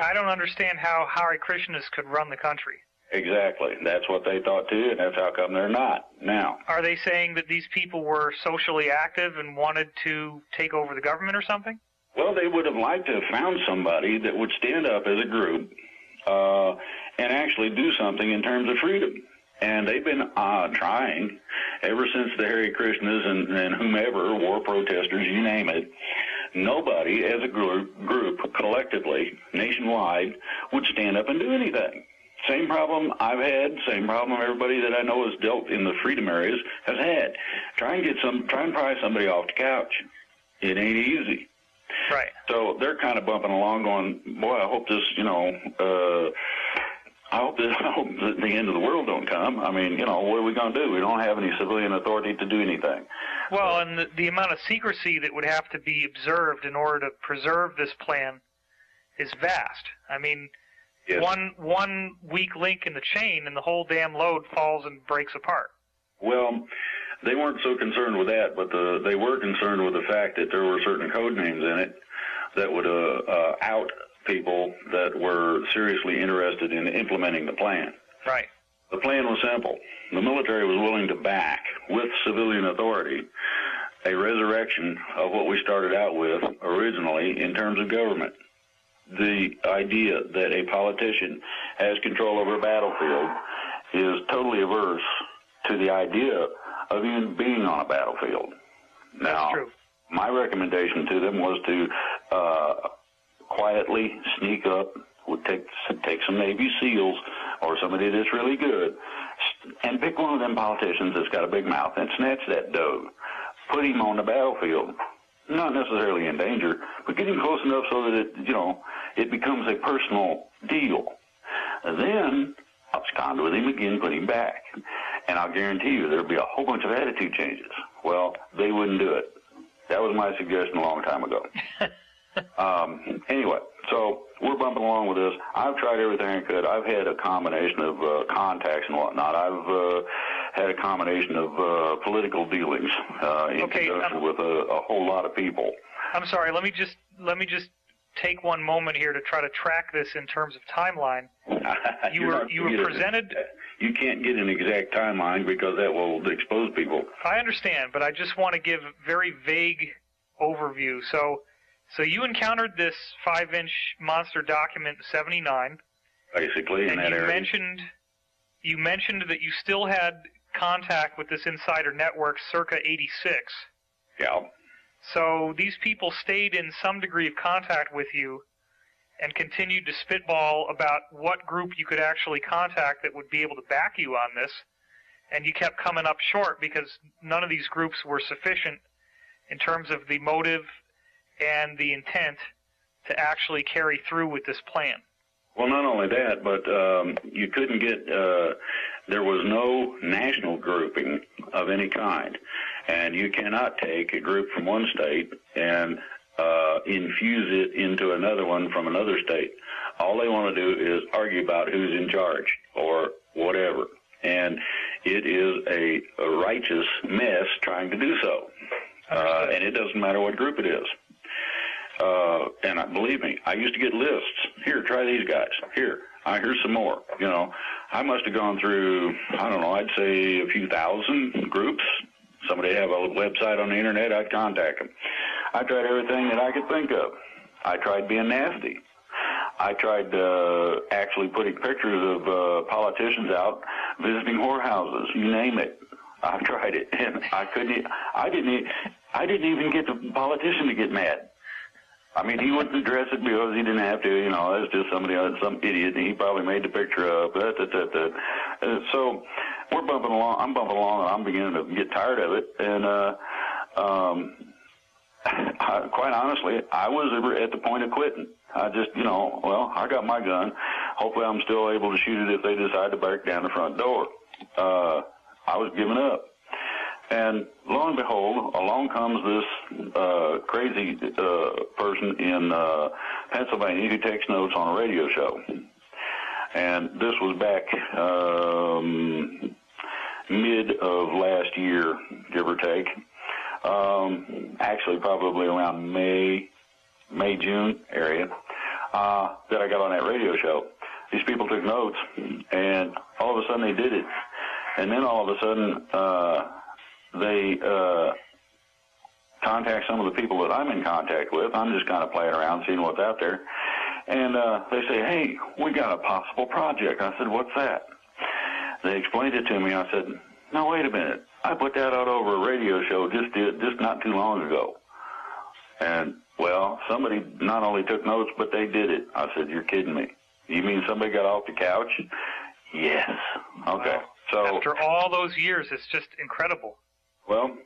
Speaker 1: I don't understand how Hare Krishnas could run the country.
Speaker 2: Exactly. That's what they thought too, and that's how come they're not now.
Speaker 1: Are they saying that these people were socially active and wanted to take over the government or something?
Speaker 2: Well, they would have liked to have found somebody that would stand up as a group and actually do something in terms of freedom. And they've been trying ever since the Hare Krishnas and whomever, war protesters, you name it. Nobody as a group collectively, nationwide, would stand up and do anything. Same problem I've had, same problem everybody that I know has dealt in the freedom areas has had. Try and pry somebody off the couch. It ain't easy.
Speaker 1: Right.
Speaker 2: So they're kind of bumping along going, boy, I hope this, I hope that the end of the world don't come. I mean, what are we going to do? We don't have any civilian authority to do anything.
Speaker 1: Well, and the amount of secrecy that would have to be observed in order to preserve this plan is vast. I mean,
Speaker 2: yes.
Speaker 1: One weak link in the chain and the whole damn load falls and breaks apart.
Speaker 2: Well, they weren't so concerned with that, but they were concerned with the fact that there were certain code names in it that would out people that were seriously interested in implementing the plan.
Speaker 1: Right.
Speaker 2: The plan was simple. The military was willing to back, with civilian authority, a resurrection of what we started out with originally in terms of government. The idea that a politician has control over a battlefield is totally averse to the idea of even being on a battlefield. Now,
Speaker 1: that's true.
Speaker 2: My recommendation to them was to quietly sneak up, would take some Navy SEALs or somebody that's really good, and pick one of them politicians that's got a big mouth and snatch that dough. Put him on the battlefield, not necessarily in danger, but get him close enough so that it becomes a personal deal. And then abscond with him again, put him back, and I'll guarantee you there'll be a whole bunch of attitude changes. Well, they wouldn't do it. That was my suggestion a long time ago. Anyway, so we're bumping along with this. I've tried everything I could. I've had a combination of contacts and whatnot. I've had a combination of political dealings in conjunction with a whole lot of people.
Speaker 1: I'm sorry. Let me just take one moment here to try to track this in terms of timeline. You were presented.
Speaker 2: You can't get an exact timeline because that will expose people.
Speaker 1: I understand, but I just want to give a very vague overview. So you encountered this 5-inch monster document in '79.
Speaker 2: basically, in that area.
Speaker 1: You mentioned that you still had contact with this insider network circa 86.
Speaker 2: Yeah.
Speaker 1: So these people stayed in some degree of contact with you and continued to spitball about what group you could actually contact that would be able to back you on this, and you kept coming up short because none of these groups were sufficient in terms of the motive and the intent to actually carry through with this plan.
Speaker 2: Well, not only that, but you couldn't get, there was no national grouping of any kind. And you cannot take a group from one state and infuse it into another one from another state. All they want to do is argue about who's in charge or whatever. And it is a righteous mess trying to do so. And it doesn't matter what group it is. And believe me, I used to get lists. Here, try these guys. Here, here's some more. You know, I must have gone through, I don't know, I'd say a few thousand groups. Somebody have a website on the internet, I'd contact them. I tried everything that I could think of. I tried being nasty. I tried actually putting pictures of politicians out visiting whorehouses. You name it. I tried it, and I couldn't. I didn't even get the politician to get mad. I mean, he wouldn't address it because he didn't have to. You know, it's just somebody, some idiot, and he probably made the picture up. So we're bumping along. I'm bumping along, and I'm beginning to get tired of it. And quite honestly, I was at the point of quitting. I just, you know, well, I got my gun. Hopefully, I'm still able to shoot it if they decide to break down the front door. I was giving up. And lo and behold, along comes this crazy person in Pennsylvania who takes notes on a radio show. And this was back mid of last year, give or take. Actually, probably around May, June area, that I got on that radio show. These people took notes, and all of a sudden they did it. And then all of a sudden, they contact some of the people that I'm in contact with. I'm just kind of playing around, seeing what's out there. And they say, hey, we got a possible project. I said, what's that? They explained it to me. I said, no, wait a minute. I put that out over a radio show just not too long ago. And, well, somebody not only took notes, but they did it. I said, you're kidding me. You mean somebody got off the couch? Yes. Okay.
Speaker 1: Wow.
Speaker 2: So
Speaker 1: after all those years, it's just incredible.
Speaker 2: Well,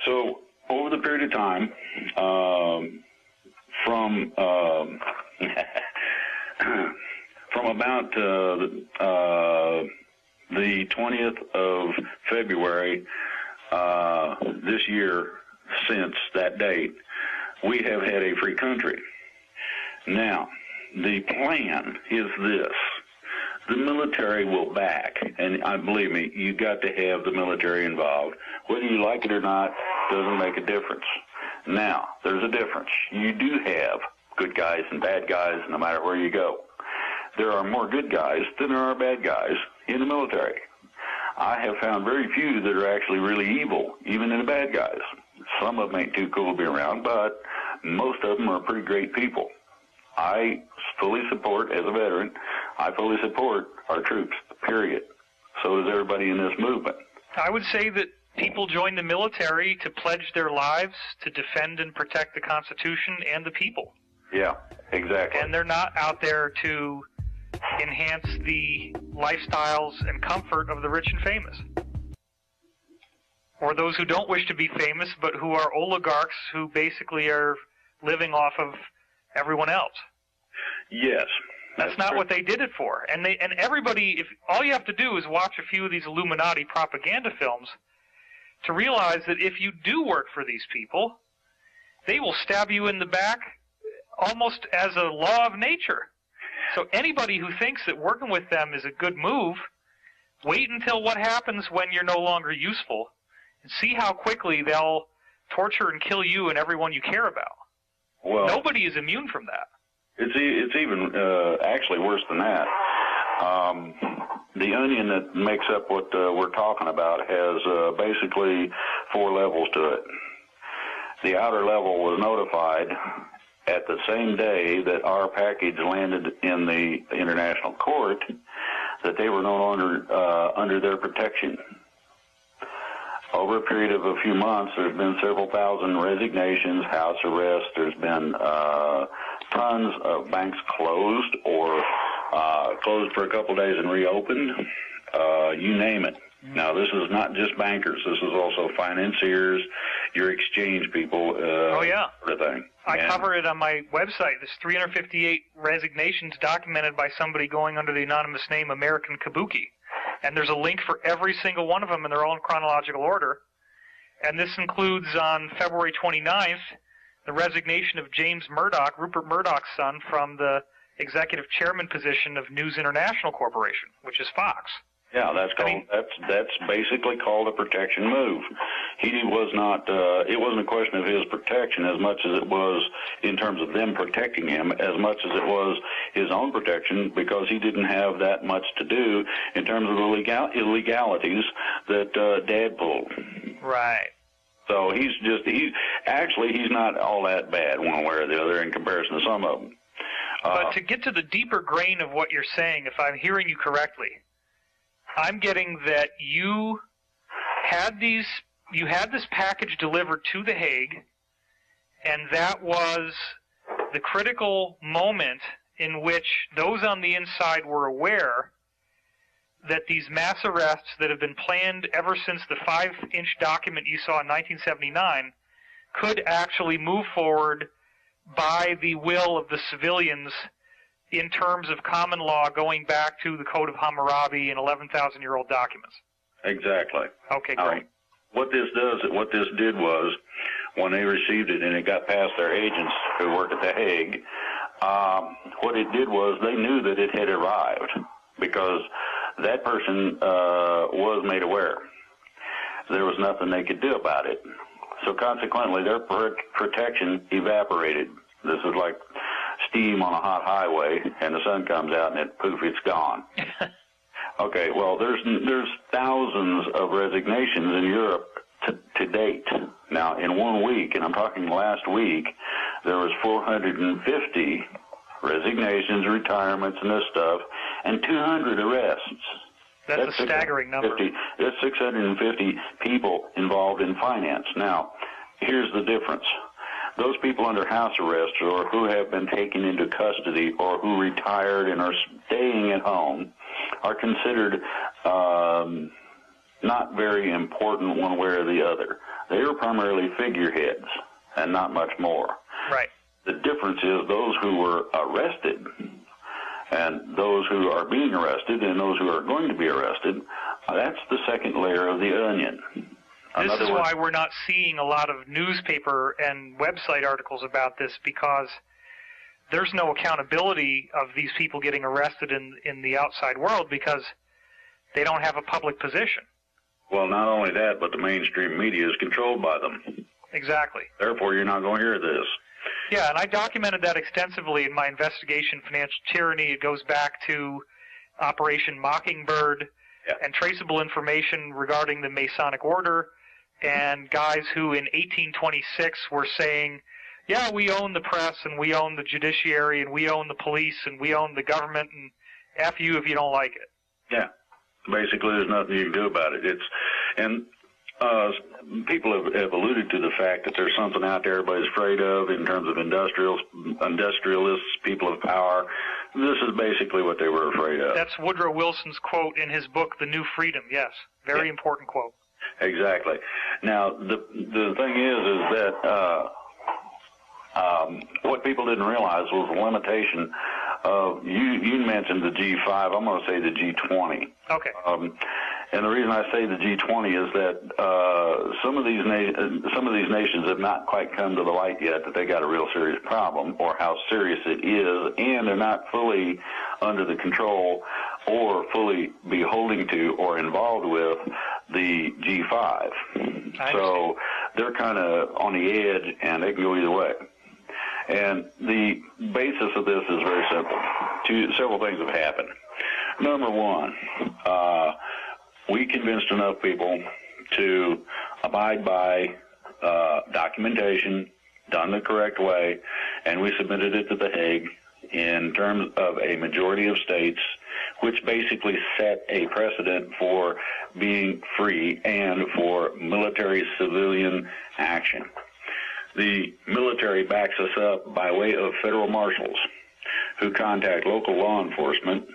Speaker 2: so over the period of time, from about the 20th of February this year, since that date, we have had a free country. Now, the plan is this. The military will back, and believe me, you've got to have the military involved. Whether you like it or not doesn't make a difference. Now, there's a difference. You do have good guys and bad guys no matter where you go. There are more good guys than there are bad guys in the military. I have found very few that are actually really evil, even in the bad guys. Some of them ain't too cool to be around, but most of them are pretty great people. I fully support, as a veteran, I fully support our troops, period. So does everybody in this movement.
Speaker 1: I would say that people join the military to pledge their lives to defend and protect the Constitution and the people.
Speaker 2: Yeah, exactly.
Speaker 1: And they're not out there to enhance the lifestyles and comfort of the rich and famous. Or those who don't wish to be famous, but who are oligarchs who basically are living off of everyone else.
Speaker 2: Yes.
Speaker 1: That's not what they did it for. And everybody, if all you have to do is watch a few of these Illuminati propaganda films to realize that if you do work for these people, they will stab you in the back almost as a law of nature. So anybody who thinks that working with them is a good move, wait until what happens when you're no longer useful and see how quickly they'll torture and kill you and everyone you care about. Well, nobody is immune from that.
Speaker 2: It's even actually worse than that. The onion that makes up what we're talking about has basically 4 levels to it. The outer level was notified at the same day that our package landed in the international court, that they were no longer under their protection. Over a period of a few months, there's been several thousand resignations, house arrests. There's been tons of banks closed or closed for a couple days and reopened. You name it. Now, this is not just bankers. This is also financiers, your exchange people,
Speaker 1: oh, yeah.
Speaker 2: sort of thing.
Speaker 1: I cover it on my website. There's 358 resignations documented by somebody going under the anonymous name American Kabuki. And there's a link for every single one of them, and they're all in chronological order. And this includes, on February 29th, the resignation of James Murdoch, Rupert Murdoch's son, from the executive chairman position of News International Corporation, which is Fox.
Speaker 2: Yeah, that's basically called a protection move. He was not. It wasn't a question of his protection as much as it was in terms of them protecting him, as much as it was his own protection, because he didn't have that much to do in terms of the illegalities that Dad pulled.
Speaker 1: Right.
Speaker 2: So he's not all that bad one way or the other in comparison to some of them.
Speaker 1: But to get to the deeper grain of what you're saying, if I'm hearing you correctly, I'm getting that you had this package delivered to The Hague, and that was the critical moment in which those on the inside were aware that these mass arrests that have been planned ever since the 5-inch document you saw in 1979 could actually move forward by the will of the civilians in terms of common law going back to the Code of Hammurabi and 11,000-year-old documents.
Speaker 2: Exactly.
Speaker 1: Okay, great.
Speaker 2: What this did was, when they received it and it got past their agents who work at The Hague, what it did was they knew that it had arrived because that person was made aware. There was nothing they could do about it. So consequently, their protection evaporated. This is like steam on a hot highway, and the sun comes out, and poof, it's gone. Okay, well, there's thousands of resignations in Europe to date. Now, in 1 week, and I'm talking last week, there was 450 resignations, retirements, and this stuff, and 200 arrests.
Speaker 1: That's a staggering number.
Speaker 2: That's 650 people involved in finance. Now, here's the difference. Those people under house arrest or who have been taken into custody or who retired and are staying at home are considered not very important one way or the other. They are primarily figureheads and not much more.
Speaker 1: Right.
Speaker 2: The difference is those who were arrested and those who are being arrested and those who are going to be arrested, that's the second layer of the onion.
Speaker 1: This is why we're not seeing a lot of newspaper and website articles about this, because there's no accountability of these people getting arrested in the outside world because they don't have a public position.
Speaker 2: Well, not only that, but the mainstream media is controlled by them.
Speaker 1: Exactly.
Speaker 2: Therefore, you're not going to hear this.
Speaker 1: Yeah, and I documented that extensively in my investigation, Financial Tyranny. It goes back to Operation Mockingbird and traceable information regarding the Masonic Order and guys who in 1826 were saying, yeah, we own the press and we own the judiciary and we own the police and we own the government and F you if you don't like it.
Speaker 2: Yeah. Basically, there's nothing you can do about it. People have alluded to the fact that there's something out there everybody's afraid of in terms of industrialists, people of power. This is basically what they were afraid of. That's
Speaker 1: Woodrow Wilson's quote in his book, The New Freedom. Yes, very important quote.
Speaker 2: Exactly. Now, the thing is that what people didn't realize was the limitation of, you mentioned the G5, I'm going to say the G20.
Speaker 1: Okay.
Speaker 2: And the reason I say the G20 is that some of these nations have not quite come to the light yet that they got a real serious problem, or how serious it is, and they're not fully under the control or fully beholding to or involved with the G5. So they're kind of on the edge, and they can go either way. And the basis of this is very simple. Several things have happened. Number one, we convinced enough people to abide by documentation, done the correct way, and we submitted it to The Hague in terms of a majority of states, which basically set a precedent for being free and for military-civilian action. The military backs us up by way of federal marshals who contact local law enforcement,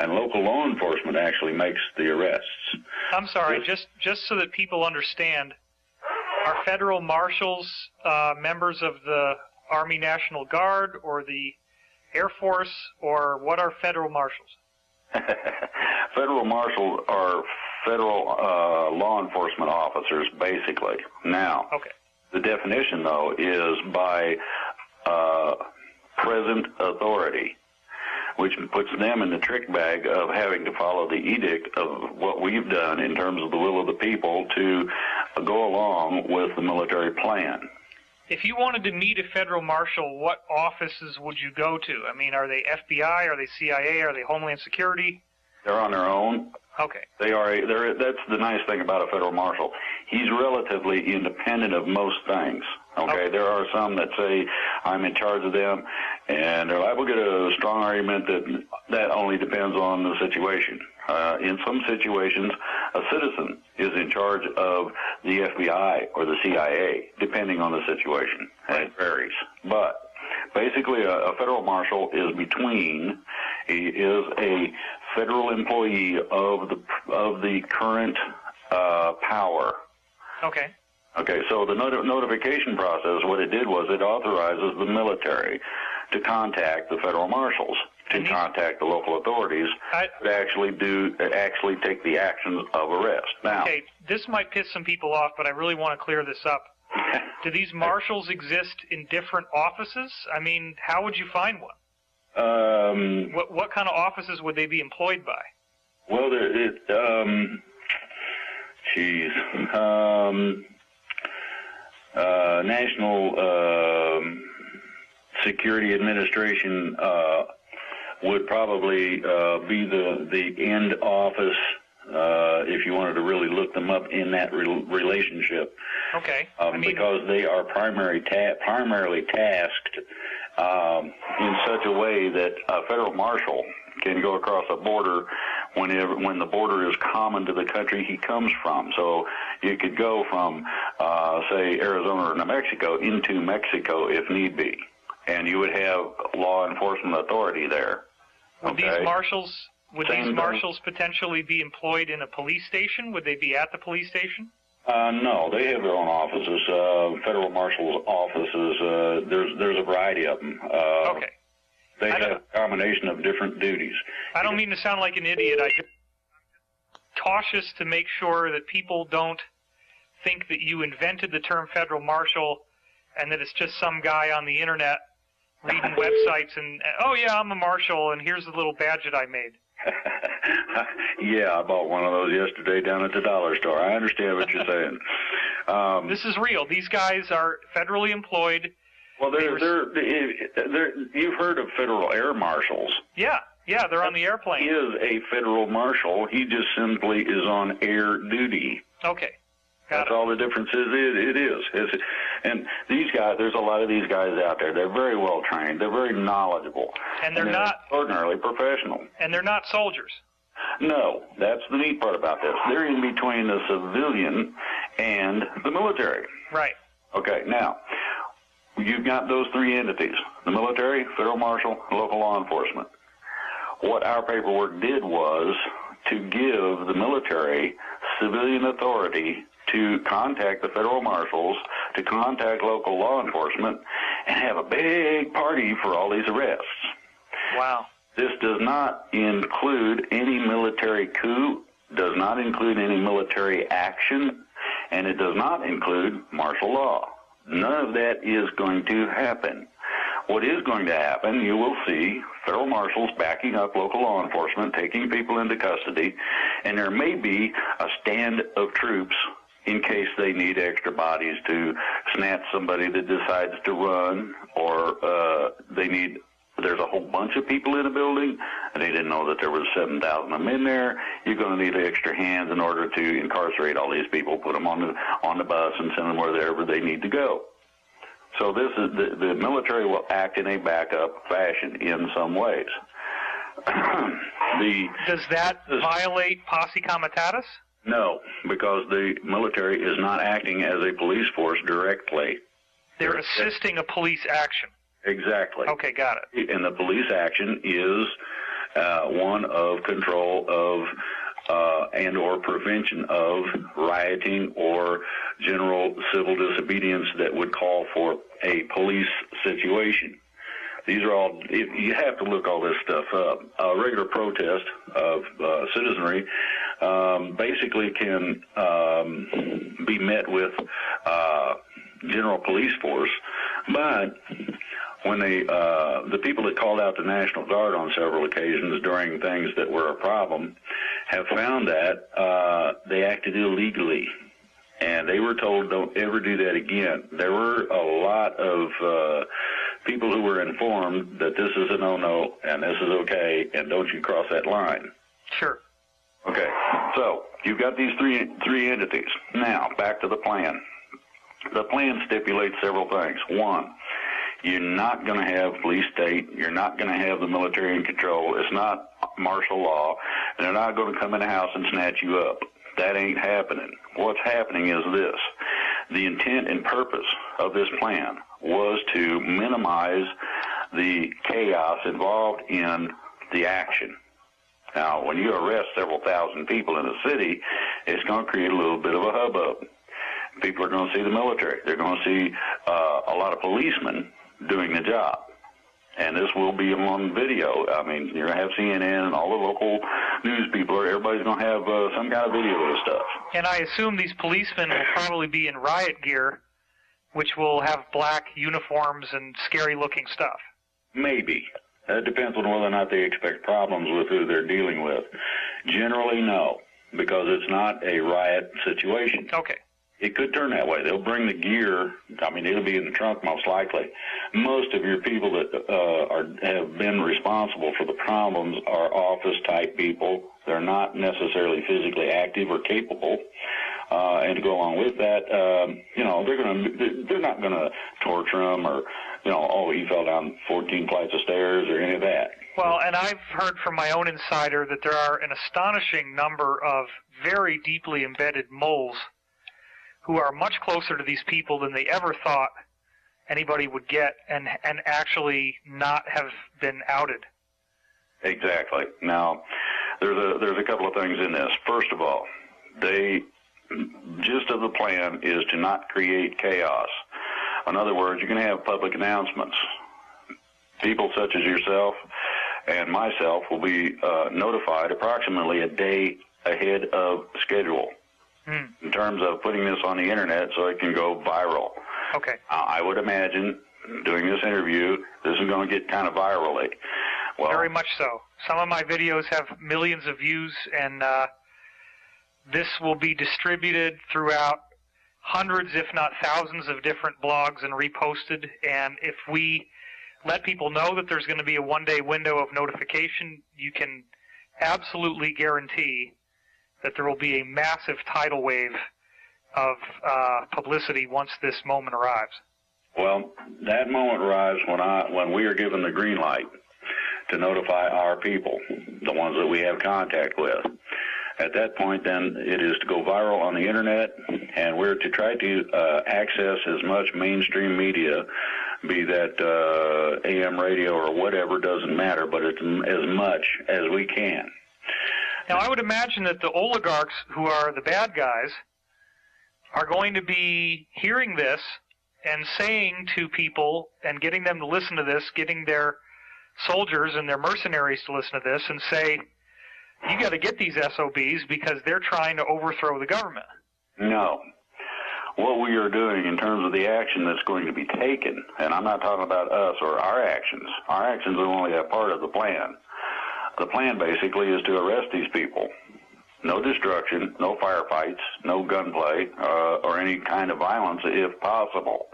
Speaker 2: and local law enforcement actually makes the arrests.
Speaker 1: I'm sorry, just so that people understand, are federal marshals members of the Army National Guard or the Air Force, or what are federal marshals?
Speaker 2: Federal marshals are federal law enforcement officers, basically. Now,
Speaker 1: okay.
Speaker 2: The definition, though, is by present authority, which puts them in the trick bag of having to follow the edict of what we've done in terms of the will of the people to go along with the military plan.
Speaker 1: If you wanted to meet a federal marshal, what offices would you go to? I mean, are they FBI? Are they CIA? Are they Homeland Security?
Speaker 2: They're on their own.
Speaker 1: Okay.
Speaker 2: That's the nice thing about a federal marshal. He's relatively independent of most things. Okay. There are some that say, I'm in charge of them, and they're liable to get a strong argument that only depends on the situation. In some situations, a citizen is in charge of the FBI or the CIA, depending on the situation. And it varies. But basically, a federal marshal is he is a federal employee of the current power.
Speaker 1: Okay.
Speaker 2: Okay, so the notification process, what it did was it authorizes the military to contact the federal marshals, to contact the local authorities, to actually take the actions of arrest. Now,
Speaker 1: okay, this might piss some people off, but I really want to clear this up. Do these marshals exist in different offices? I mean, how would you find one? What kind of offices would they be employed by?
Speaker 2: Well, National Security Administration would probably be the end office if you wanted to really look them up in that relationship.
Speaker 1: Okay.
Speaker 2: Because they are primarily tasked in such a way that a federal marshal can go across a border when the border is common to the country he comes from. So you could go from, say, Arizona or New Mexico into Mexico if need be, and you would have law enforcement authority there.
Speaker 1: Would these marshals potentially be employed in a police station? Would they be at the police station?
Speaker 2: No, they have their own offices, federal marshals' offices. There's a variety of them.
Speaker 1: Okay.
Speaker 2: They have a combination of different duties.
Speaker 1: I don't mean to sound like an idiot. I'm just cautious to make sure that people don't think that you invented the term federal marshal and that it's just some guy on the internet reading websites and, oh, yeah, I'm a marshal, and here's the little badge that I made.
Speaker 2: Yeah, I bought one of those yesterday down at the dollar store. I understand what you're saying.
Speaker 1: This is real. These guys are federally employed.
Speaker 2: Well, you've heard of federal air marshals.
Speaker 1: Yeah, they're on the airplane.
Speaker 2: He is a federal marshal. He just simply is on air duty.
Speaker 1: Okay.
Speaker 2: That's all the difference is. It is. And these guys, there's a lot of these guys out there. They're very well trained. They're very knowledgeable.
Speaker 1: And they're not
Speaker 2: extraordinarily professional.
Speaker 1: And they're not soldiers.
Speaker 2: No, that's the neat part about this. They're in between the civilian and the military.
Speaker 1: Right.
Speaker 2: Okay, now, you've got those three entities, the military, federal marshal, local law enforcement. What our paperwork did was to give the military civilian authority to contact the federal marshals, to contact local law enforcement, and have a big party for all these arrests.
Speaker 1: Wow.
Speaker 2: This does not include any military coup, does not include any military action, and it does not include martial law. None of that is going to happen. What is going to happen, you will see federal marshals backing up local law enforcement, taking people into custody, and there may be a stand of troops in case they need extra bodies to snatch somebody that decides to run, or there's a whole bunch of people in a building, and they didn't know that there was 7,000 of them in there. You're going to need extra hands in order to incarcerate all these people, put them on the bus, and send them wherever they need to go. So this is the military will act in a backup fashion in some ways.
Speaker 1: Does that violate posse comitatus?
Speaker 2: No, because the military is not acting as a police force directly.
Speaker 1: They're assisting a police action.
Speaker 2: Exactly.
Speaker 1: Okay, got it.
Speaker 2: And the police action is one of control of and or prevention of rioting or general civil disobedience that would call for a police situation. These are all, you have to look all this stuff up. A regular protest of citizenry basically can be met with general police force, but when the people that called out the National Guard on several occasions during things that were a problem have found that they acted illegally, and they were told don't ever do that again. There were a lot of people who were informed that this is a no-no and this is okay and don't you cross that line.
Speaker 1: Sure.
Speaker 2: Okay, so you've got these three entities. Now, back to the plan. The plan stipulates several things. One, you're not going to have police state. You're not going to have the military in control. It's not martial law. And they're not going to come in the house and snatch you up. That ain't happening. What's happening is this. The intent and purpose of this plan was to minimize the chaos involved in the action. Now, when you arrest several thousand people in a city, it's going to create a little bit of a hubbub. People are going to see the military. They're going to see a lot of policemen doing the job. And this will be on video. I mean, you're going to have CNN and all the local news people. Everybody's going to have some kind of video of this stuff.
Speaker 1: And I assume these policemen will probably be in riot gear, which will have black uniforms and scary-looking stuff.
Speaker 2: Maybe. That depends on whether or not they expect problems with who they're dealing with. Generally, no, because it's not a riot situation.
Speaker 1: Okay.
Speaker 2: It could turn that way. They'll bring the gear. I mean, it'll be in the trunk most likely. Most of your people that have been responsible for the problems are office-type people. They're not necessarily physically active or capable. And to go along with that, they're not going to torture them or, he fell down 14 flights of stairs or any of that.
Speaker 1: Well, and I've heard from my own insider that there are an astonishing number of very deeply embedded moles who are much closer to these people than they ever thought anybody would get and actually not have been outed.
Speaker 2: Exactly. Now, there's a couple of things in this. First of all, the gist of the plan is to not create chaos. In other words, you're going to have public announcements. People such as yourself and myself will be notified approximately a day ahead of schedule. In terms of putting this on the internet so it can go viral.
Speaker 1: Okay.
Speaker 2: I would imagine, doing this interview, this is going to get kind of virally. Well,
Speaker 1: very much so. Some of my videos have millions of views, and this will be distributed throughout hundreds, if not thousands, of different blogs and reposted. And if we let people know that there's going to be a one-day window of notification, you can absolutely guarantee that there will be a massive tidal wave of publicity once this moment arrives.
Speaker 2: Well, that moment arrives when we are given the green light to notify our people, the ones that we have contact with. At that point, then, it is to go viral on the Internet, and we're to try to access as much mainstream media, be that AM radio or whatever, doesn't matter, but it's as much as we can.
Speaker 1: Now, I would imagine that the oligarchs, who are the bad guys, are going to be hearing this and saying to people and getting them to listen to this, getting their soldiers and their mercenaries to listen to this and say, you got to get these SOBs because they're trying to overthrow the government.
Speaker 2: No. What we are doing in terms of the action that's going to be taken, and I'm not talking about us or our actions are only a part of the plan. The plan basically is to arrest these people. No destruction, no firefights, no gunplay, or any kind of violence if possible.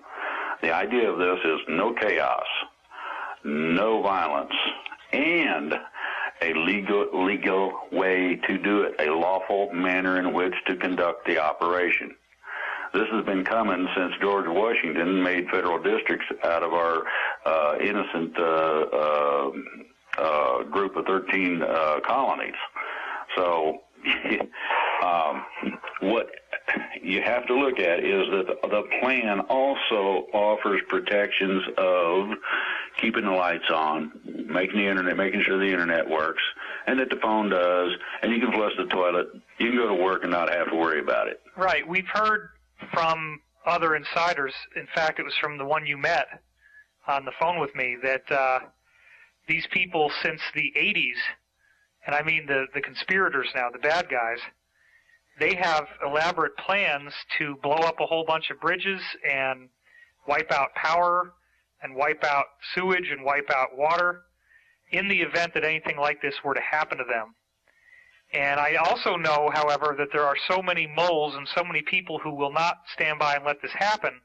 Speaker 2: The idea of this is no chaos, no violence, and a legal way to do it, a lawful manner in which to conduct the operation. This has been coming since George Washington made federal districts out of our innocent group of 13 colonies. So what you have to look at is that the plan also offers protections of keeping the lights on, making sure the internet works, and that the phone does, and you can flush the toilet. You can go to work and not have to worry about it.
Speaker 1: Right. We've heard from other insiders, in fact, it was from the one you met on the phone with me, that these people since the 80s, and I mean the conspirators now, the bad guys, they have elaborate plans to blow up a whole bunch of bridges and wipe out power and wipe out sewage and wipe out water in the event that anything like this were to happen to them. And I also know, however, that there are so many moles and so many people who will not stand by and let this happen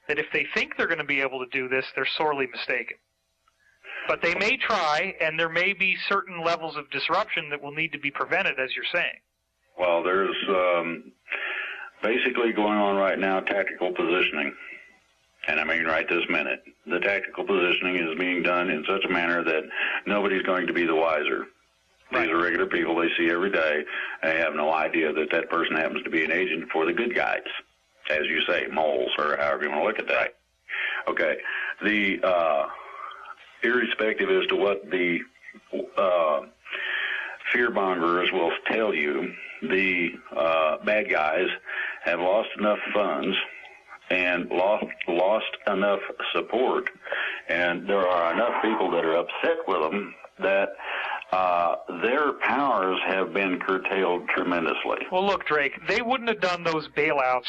Speaker 1: that if they think they're going to be able to do this, they're sorely mistaken. But they may try, and there may be certain levels of disruption that will need to be prevented, as you're saying.
Speaker 2: Well, there's basically going on right now tactical positioning. And I mean right this minute. The tactical positioning is being done in such a manner that nobody's going to be the wiser. These are regular people they see every day, and they have no idea that that person happens to be an agent for the good guys, as you say, moles, or however you want to look at that. Okay. The irrespective as to what the fear-mongers will tell you, the bad guys have lost enough funds and lost enough support, and there are enough people that are upset with them that their powers have been curtailed tremendously.
Speaker 1: Well, look, Drake, they wouldn't have done those bailouts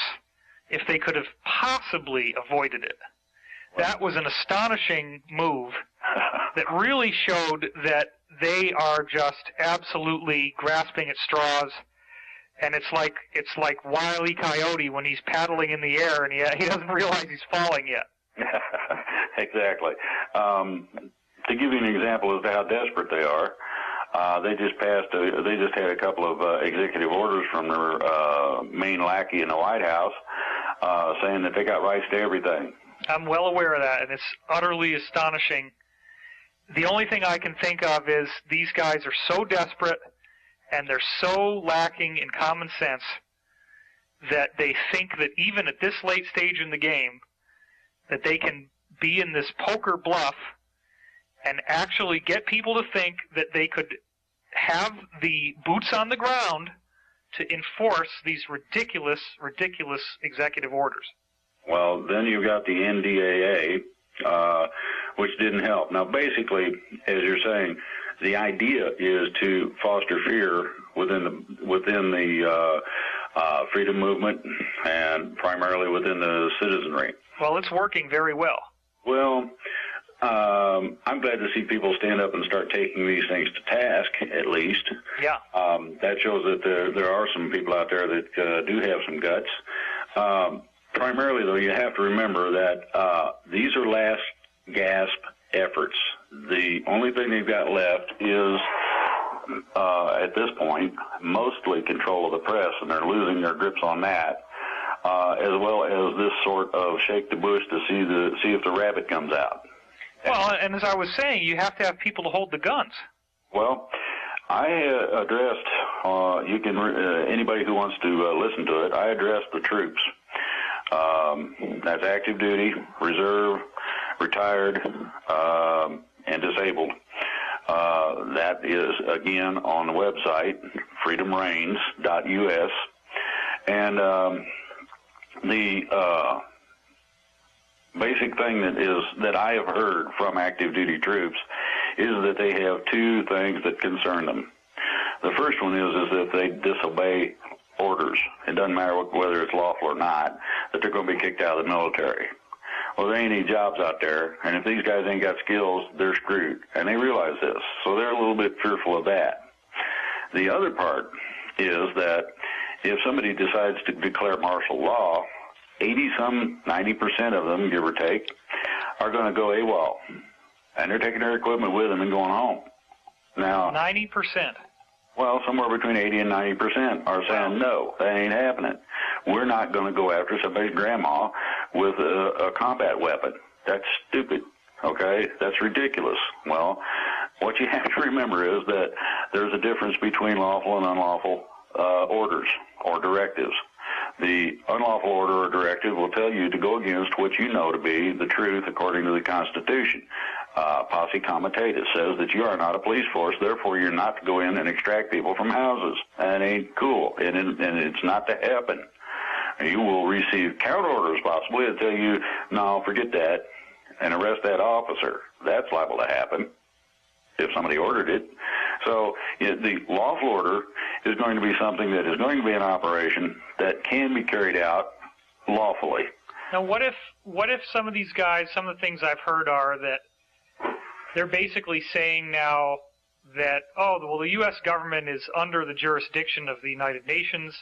Speaker 1: if they could have possibly avoided it. That was an astonishing move that really showed that they are just absolutely grasping at straws. And it's like Wile E. Coyote when he's paddling in the air and he doesn't realize he's falling yet.
Speaker 2: Exactly. To give you an example as to how desperate they are, they just had a couple of executive orders from their main lackey in the White House saying that they got rights to everything.
Speaker 1: I'm well aware of that, and it's utterly astonishing. The only thing I can think of is these guys are so desperate and they're so lacking in common sense that they think that even at this late stage in the game that they can be in this poker bluff and actually get people to think that they could have the boots on the ground to enforce these ridiculous executive orders.
Speaker 2: Well, then you've got the NDAA, which didn't help. Now, basically, as you're saying, the idea is to foster fear within the freedom movement and primarily within the citizenry.
Speaker 1: Well, it's working very well.
Speaker 2: Well, I'm glad to see people stand up and start taking these things to task, at least.
Speaker 1: Yeah.
Speaker 2: That shows that there are some people out there that do have some guts. Primarily, though, you have to remember that these are last gasp efforts. The only thing they've got left is, at this point, mostly control of the press, and they're losing their grips on that, as well as this sort of shake the bush to see if the rabbit comes out.
Speaker 1: Well, and as I was saying, you have to have people to hold the guns.
Speaker 2: Well, I addressed, anybody who wants to listen to it, I addressed the troops. That's active duty, reserve, retired, and disabled. That is, again, on the website, freedomreigns.us. And the basic thing that I have heard from active duty troops is that they have two things that concern them. The first one is that they disobey orders. It doesn't matter whether it's lawful or not, that they're going to be kicked out of the military. Well, there ain't any jobs out there, and if these guys ain't got skills, they're screwed. And they realize this, so they're a little bit fearful of that. The other part is that if somebody decides to declare martial law, 90% of them, give or take, are going to go AWOL. And they're taking their equipment with them and going home. Now,
Speaker 1: 90%?
Speaker 2: Well, somewhere between 80 and 90% are saying, no, that ain't happening. we're not going to go after somebody's grandma with a combat weapon. That's stupid, okay? That's ridiculous. Well, what you have to remember is that there's a difference between lawful and unlawful orders or directives. The unlawful order or directive will tell you to go against what you know to be the truth according to the Constitution. Posse comitatus says that you are not a police force, therefore you're not to go in and extract people from houses. That ain't cool, and it's not to happen. You will receive counter orders possibly that tell you, no, forget that, and arrest that officer. That's liable to happen if somebody ordered it. So the lawful order is going to be something that is going to be an operation that can be carried out lawfully.
Speaker 1: Now, what if some of these guys, some of the things I've heard are that they're basically saying now that, oh, well, the U.S. government is under the jurisdiction of the United Nations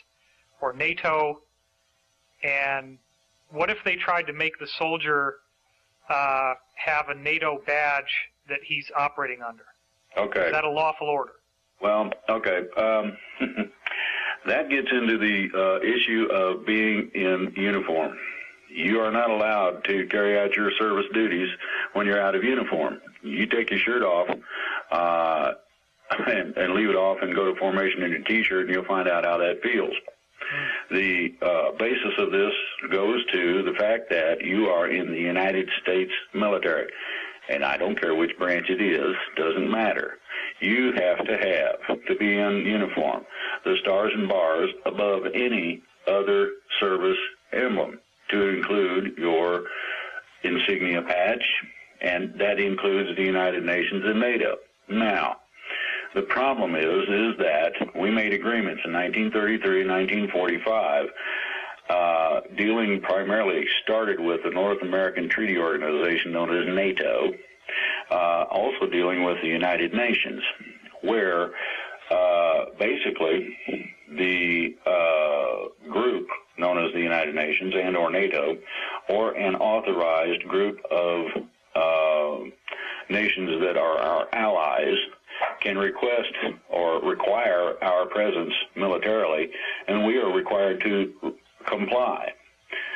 Speaker 1: or NATO, and what if they tried to make the soldier have a NATO badge that he's operating under?
Speaker 2: Okay.
Speaker 1: Is that a lawful order?
Speaker 2: Well, okay. That gets into the issue of being in uniform. You are not allowed to carry out your service duties when you're out of uniform. You take your shirt off and leave it off and go to formation in your T-shirt, and you'll find out how that feels. The basis of this goes to the fact that you are in the United States military. And I don't care which branch it is, doesn't matter. You have to be in uniform, the stars and bars above any other service emblem, to include your insignia patch, and that includes the United Nations and NATO. Now, the problem is that we made agreements in 1933 and 1945, dealing primarily, started with the North American Treaty Organization known as NATO, also dealing with the United Nations, where basically the group known as the United Nations and or NATO, or an authorized group of nations that are our allies, can request or require our presence militarily, and we are required to comply.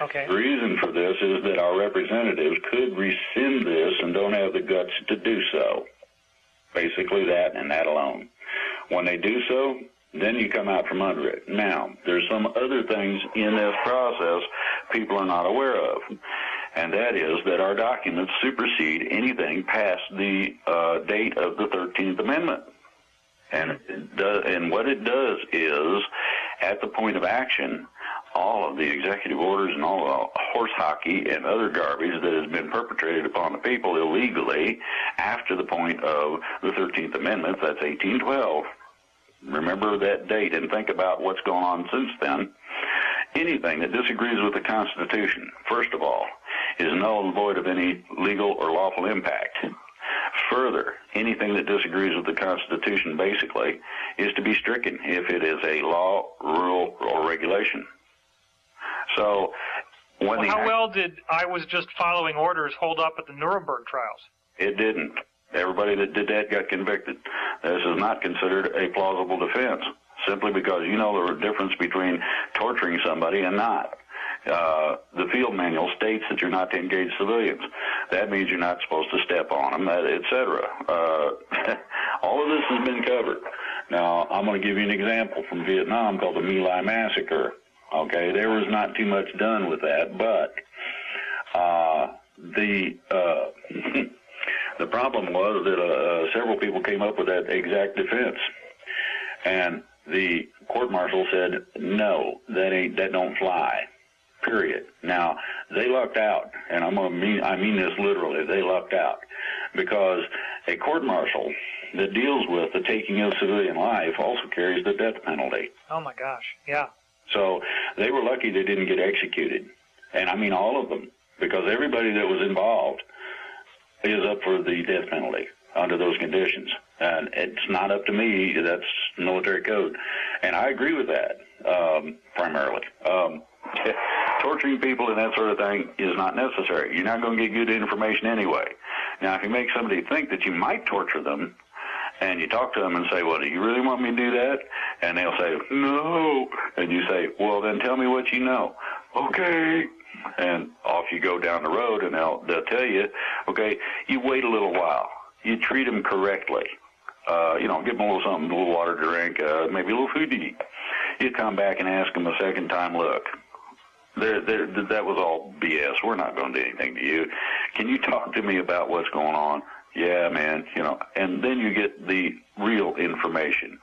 Speaker 1: Okay.
Speaker 2: The reason for this is that our representatives could rescind this and don't have the guts to do so. Basically that and that alone. When they do so, then you come out from under it. Now, there's some other things in this process people are not aware of, and that is that our documents supersede anything past the date of the 13th Amendment. And what it does is, at the point of action, all of the executive orders and all the horse hockey and other garbage that has been perpetrated upon the people illegally after the point of the 13th Amendment, that's 1812. Remember that date and think about what's gone on since then. Anything that disagrees with the Constitution, first of all, is null and void of any legal or lawful impact. Further, anything that disagrees with the Constitution, basically, is to be stricken if it is a law, rule, or regulation. So, how well did I was just following orders hold up at the Nuremberg trials? It didn't. Everybody that did that got convicted. This is not considered a plausible defense, simply because you know the difference between torturing somebody and not. The field manual states that you're not to engage civilians. That means you're not supposed to step on them, etc. All of this has been covered. Now, I'm going to give you an example from Vietnam called the My Lai Massacre. Okay, there was not too much done with that, but the problem was that several people came up with that exact defense, and the court-martial said, no, that don't fly, period. Now, they lucked out, and I mean this literally, they lucked out, because a court-martial that deals with the taking of civilian life also carries the death penalty. Oh, my gosh, yeah. So they were lucky they didn't get executed, and I mean all of them, because everybody that was involved is up for the death penalty under those conditions. And it's not up to me. That's military code. And I agree with that, primarily. Torturing people and that sort of thing is not necessary. You're not going to get good information anyway. Now, if you make somebody think that you might torture them And you talk to them and say, well, do you really want me to do that? And they'll say, no. And you say, well, then tell me what you know. Okay. And off you go down the road, and they'll tell you, okay, you wait a little while. You treat them correctly. Give them a little something, a little water to drink, maybe a little food to eat. You come back and ask them a second time, look, that was all BS. We're not going to do anything to you. Can you talk to me about what's going on? Yeah, man, and then you get the real information.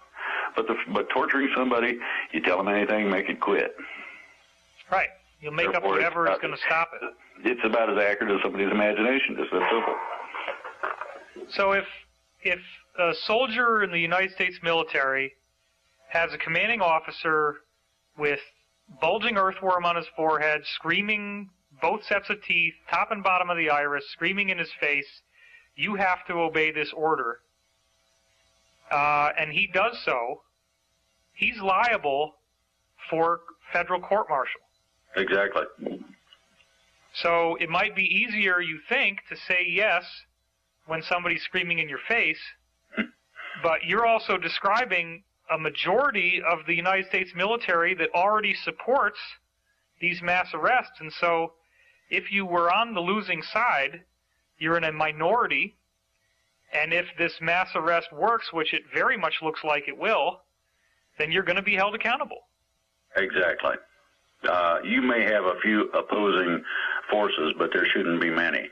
Speaker 2: But torturing somebody, you tell them anything, make it quit.
Speaker 1: Right. You'll make up whatever is going to stop it.
Speaker 2: It's about as accurate as somebody's imagination. Just that simple.
Speaker 1: So if a soldier in the United States military has a commanding officer with bulging earthworm on his forehead, screaming both sets of teeth, top and bottom of the iris, screaming in his face, you have to obey this order, and he does so, he's liable for federal court-martial.
Speaker 2: Exactly.
Speaker 1: So it might be easier, you think, to say yes when somebody's screaming in your face, but you're also describing a majority of the United States military that already supports these mass arrests, and so if you were on the losing side, you're in a minority, and if this mass arrest works, which it very much looks like it will, then you're going to be held accountable.
Speaker 2: Exactly. You may have a few opposing forces, but there shouldn't be many.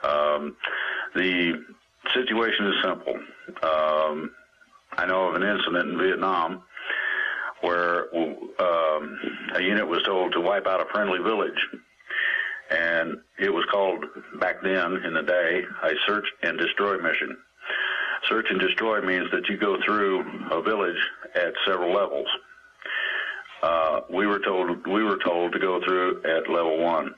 Speaker 2: The situation is simple. I know of an incident in Vietnam where a unit was told to wipe out a friendly village. And it was called, back then in the day, a search and destroy mission. Search and destroy means that you go through a village at several levels. We were told to go through at level 1.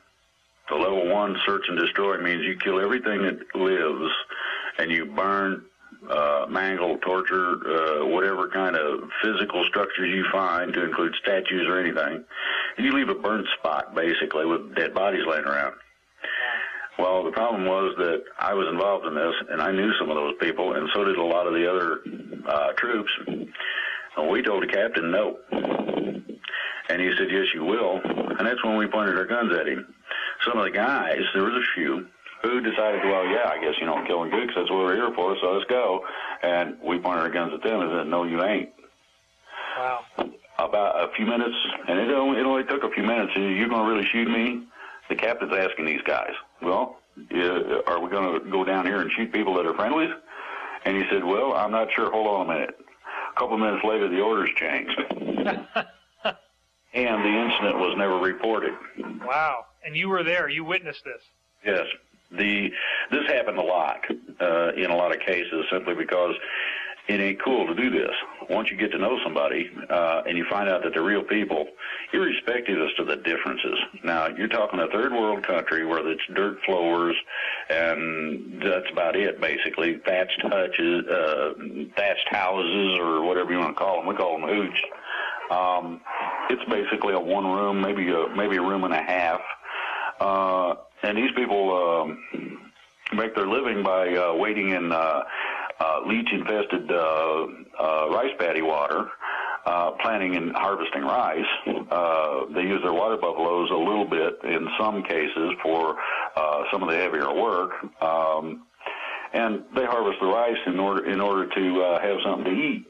Speaker 2: The level 1 search and destroy means you kill everything that lives, and you burn, mangle, torture, whatever kind of physical structures you find, to include statues or anything. And you leave a burnt spot, basically, with dead bodies laying around. Well, the problem was that I was involved in this, and I knew some of those people, and so did a lot of the other troops. And we told the captain no. And he said, yes, you will. And that's when we pointed our guns at him. Some of the guys, there was a few, who decided, well, yeah, I guess, killing good, because that's what we're here for, so let's go. And we pointed our guns at them and said, no, you ain't.
Speaker 1: Wow.
Speaker 2: About a few minutes, and it only took a few minutes. You're going to really shoot me? The captain's asking these guys, well, are we going to go down here and shoot people that are friendlies? And he said, well, I'm not sure. Hold on a minute. A couple minutes later, the orders changed. And the incident was never reported. Wow.
Speaker 1: And you were there. You witnessed this.
Speaker 2: Yes. This happened a lot in a lot of cases, simply because it ain't cool to do this. Once you get to know somebody and you find out that they're real people, irrespective as to the differences. Now, you're talking a third world country where it's dirt floors, and that's about it, basically. Thatched houses, or whatever you want to call them. We call them hooch. It's basically a one room, maybe a room and a half. And these people make their living by waiting in leech-infested rice paddy water, planting and harvesting rice. They use their water buffaloes a little bit in some cases for some of the heavier work, and they harvest the rice in order to have something to eat.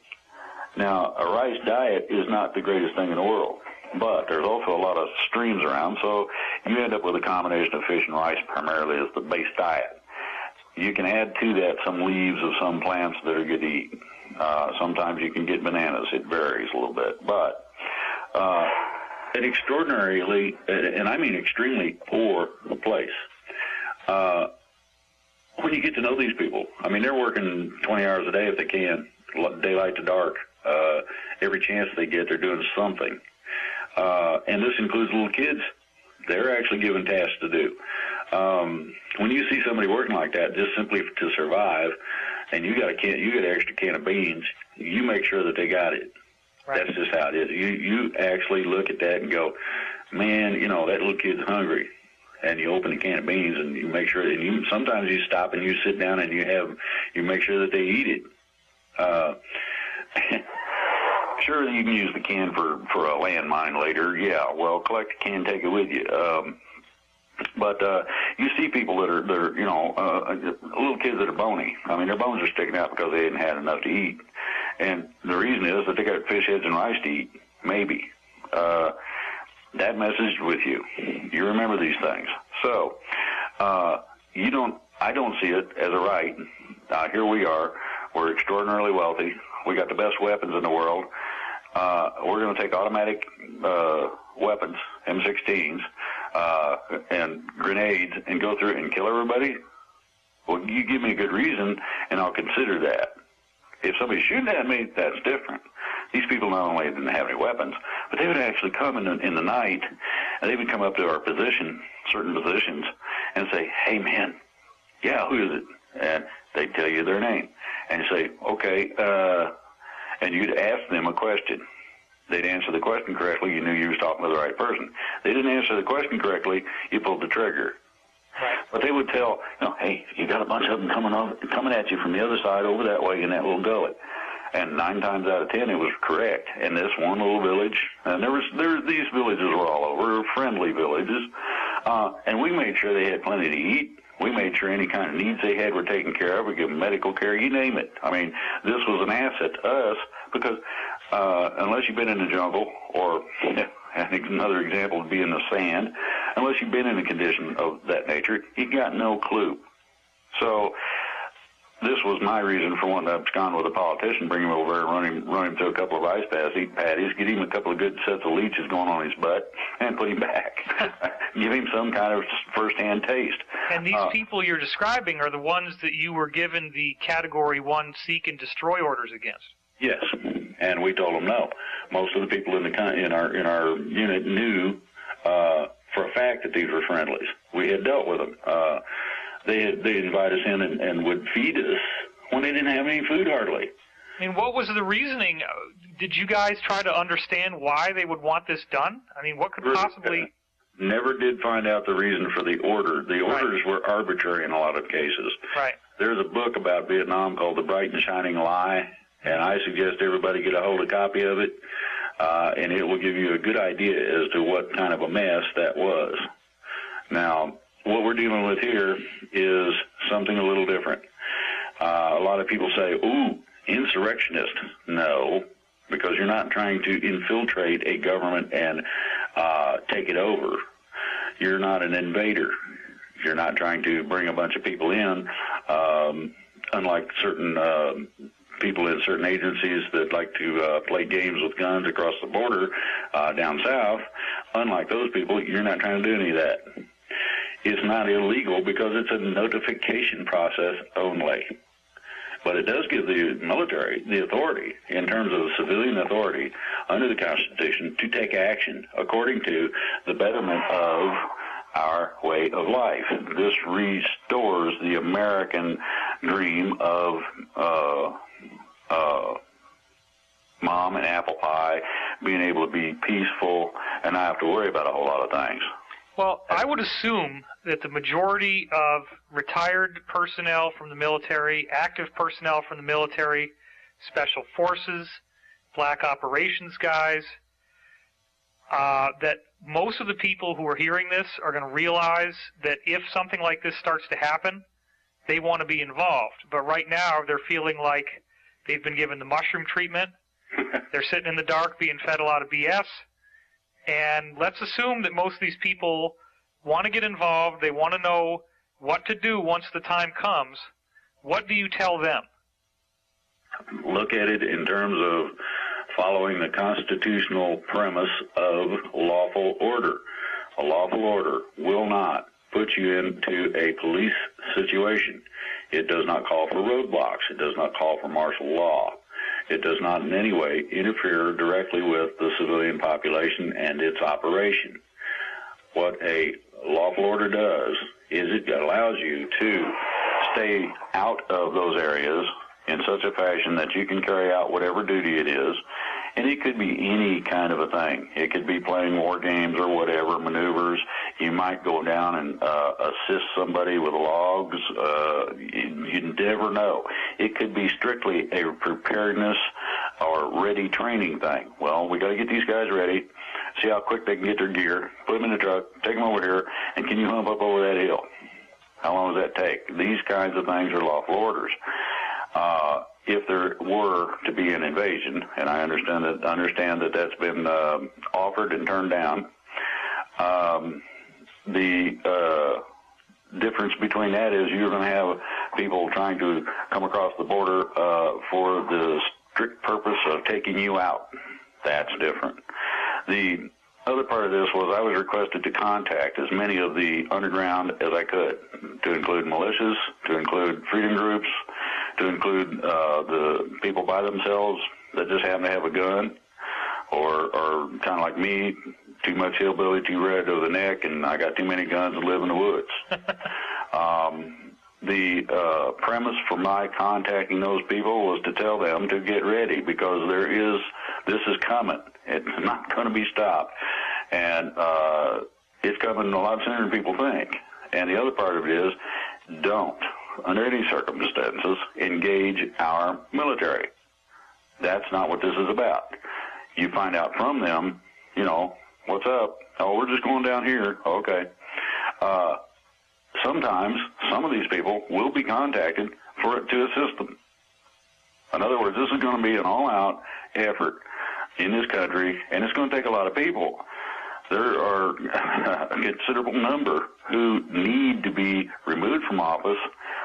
Speaker 2: Now, a rice diet is not the greatest thing in the world, but there's also a lot of streams around, so you end up with a combination of fish and rice primarily as the base diet. You can add to that some leaves of some plants that are good to eat. Sometimes you can get bananas. It varies a little bit. But an extraordinarily, and I mean extremely poor place. When you get to know these people, I mean, they're working 20 hours a day if they can, daylight to dark. Every chance they get, they're doing something. And this includes little kids. They're actually given tasks to do. When you see somebody working like that, just simply to survive, and you got an extra can of beans, you make sure that they got it. Right. That's just how it is. You actually look at that and go, man, that little kid's hungry. And you open a can of beans and you make sure that sometimes you stop and you sit down and you make sure that they eat it. Sure, you can use the can for a landmine later. Yeah, well, collect the can, take it with you. But you see people that are little kids that are bony. I mean, their bones are sticking out because they hadn't had enough to eat. And the reason is that they got fish heads and rice to eat, maybe. That message with you. You remember these things. So, I don't see it as a right. Here we are. We're extraordinarily wealthy. We got the best weapons in the world. We're going to take automatic weapons, M16s, and grenades, and go through and kill everybody? Well, you give me a good reason, and I'll consider that. If somebody's shooting at me, that's different. These people not only didn't have any weapons, but they would actually come in the night, and they would come up to our position, certain positions, and say, "Hey, man, yeah, who is it?" And they'd tell you their name. And you say, "Okay," and you'd ask them a question. They'd answer the question correctly. You knew you was talking to the right person. They didn't answer the question correctly. You pulled the trigger.
Speaker 1: Right.
Speaker 2: But they would tell, "Hey, you got a bunch of them coming at you from the other side over that way in that little gully." And 9 times out of 10, it was correct. And this one little village, and these villages were all over, friendly villages, and we made sure they had plenty to eat. We made sure any kind of needs they had were taken care of. We give them medical care, you name it. I mean, this was an asset to us because unless you've been in the jungle, or another example would be in the sand, unless you've been in a condition of that nature, you got no clue. So this was my reason for wanting to abscond with a politician, bring him over and run him to a couple of ice patties, get him a couple of good sets of leeches going on his butt, and put him back. Give him some kind of first-hand taste.
Speaker 1: And these people you're describing are the ones that you were given the Category 1 seek and destroy orders against. Yes,
Speaker 2: and we told them no. Most of the people in our unit knew for a fact that these were friendlies. We had dealt with them. They'd invite us in and would feed us when they didn't have any food hardly.
Speaker 1: I mean, what was the reasoning? Did you guys try to understand why they would want this done? I mean, what could possibly...
Speaker 2: Never did find out the reason for the order. The orders were arbitrary in a lot of cases.
Speaker 1: Right.
Speaker 2: There's a book about Vietnam called The Bright and Shining Lie, and I suggest everybody get a hold of a copy of it, and it will give you a good idea as to what kind of a mess that was. Now, what we're dealing with here is something a little different. A lot of people say, "Ooh, insurrectionist." No, because you're not trying to infiltrate a government and take it over. You're not an invader. You're not trying to bring a bunch of people in, unlike certain people in certain agencies that like to play games with guns across the border down south. Unlike those people, you're not trying to do any of that. It's not illegal because it's a notification process only. But it does give the military the authority, in terms of the civilian authority, under the Constitution, to take action according to the betterment of our way of life. This restores the American dream of mom and apple pie, being able to be peaceful and not have to worry about a whole lot of things.
Speaker 1: Well, I would assume that the majority of retired personnel from the military, active personnel from the military, special forces, black operations guys, that most of the people who are hearing this are going to realize that if something like this starts to happen, they want to be involved. But right now, they're feeling like they've been given the mushroom treatment. They're sitting in the dark being fed a lot of BS. And let's assume that most of these people want to get involved. They want to know what to do once the time comes. What do you tell them?
Speaker 2: Look at it in terms of following the constitutional premise of lawful order. A lawful order will not put you into a police situation. It does not call for roadblocks. It does not call for martial law. It does not in any way interfere directly with the civilian population and its operation. What a lawful order does is it allows you to stay out of those areas in such a fashion that you can carry out whatever duty it is And it could be any kind of a thing. It could be playing war games or whatever, maneuvers. You might go down and assist somebody with logs. You never know. It could be strictly a preparedness or ready training thing. Well, we got to get these guys ready, see how quick they can get their gear, put them in the truck, take them over here, and can you hump up over that hill? How long does that take? These kinds of things are lawful orders. If there were to be an invasion, and I understand that that's been offered and turned down, the difference between that is you're going to have people trying to come across the border for the strict purpose of taking you out. That's different. The other part of this was I was requested to contact as many of the underground as I could, to include militias, to include freedom groups, to include the people by themselves that just happen to have a gun, or kind of like me, too much hillbilly, too red over the neck, and I got too many guns and live in the woods. The premise for my contacting those people was to tell them to get ready, because this is coming. It's not going to be stopped. And it's coming a lot sooner than people think. And the other part of it is, don't, under any circumstances, engage our military. That's not what this is about. You find out from them, what's up? Oh, we're just going down here. Okay. Sometimes some of these people will be contacted to assist them. In other words, this is going to be an all-out effort in this country, and it's going to take a lot of people. There are a considerable number who need to be removed from office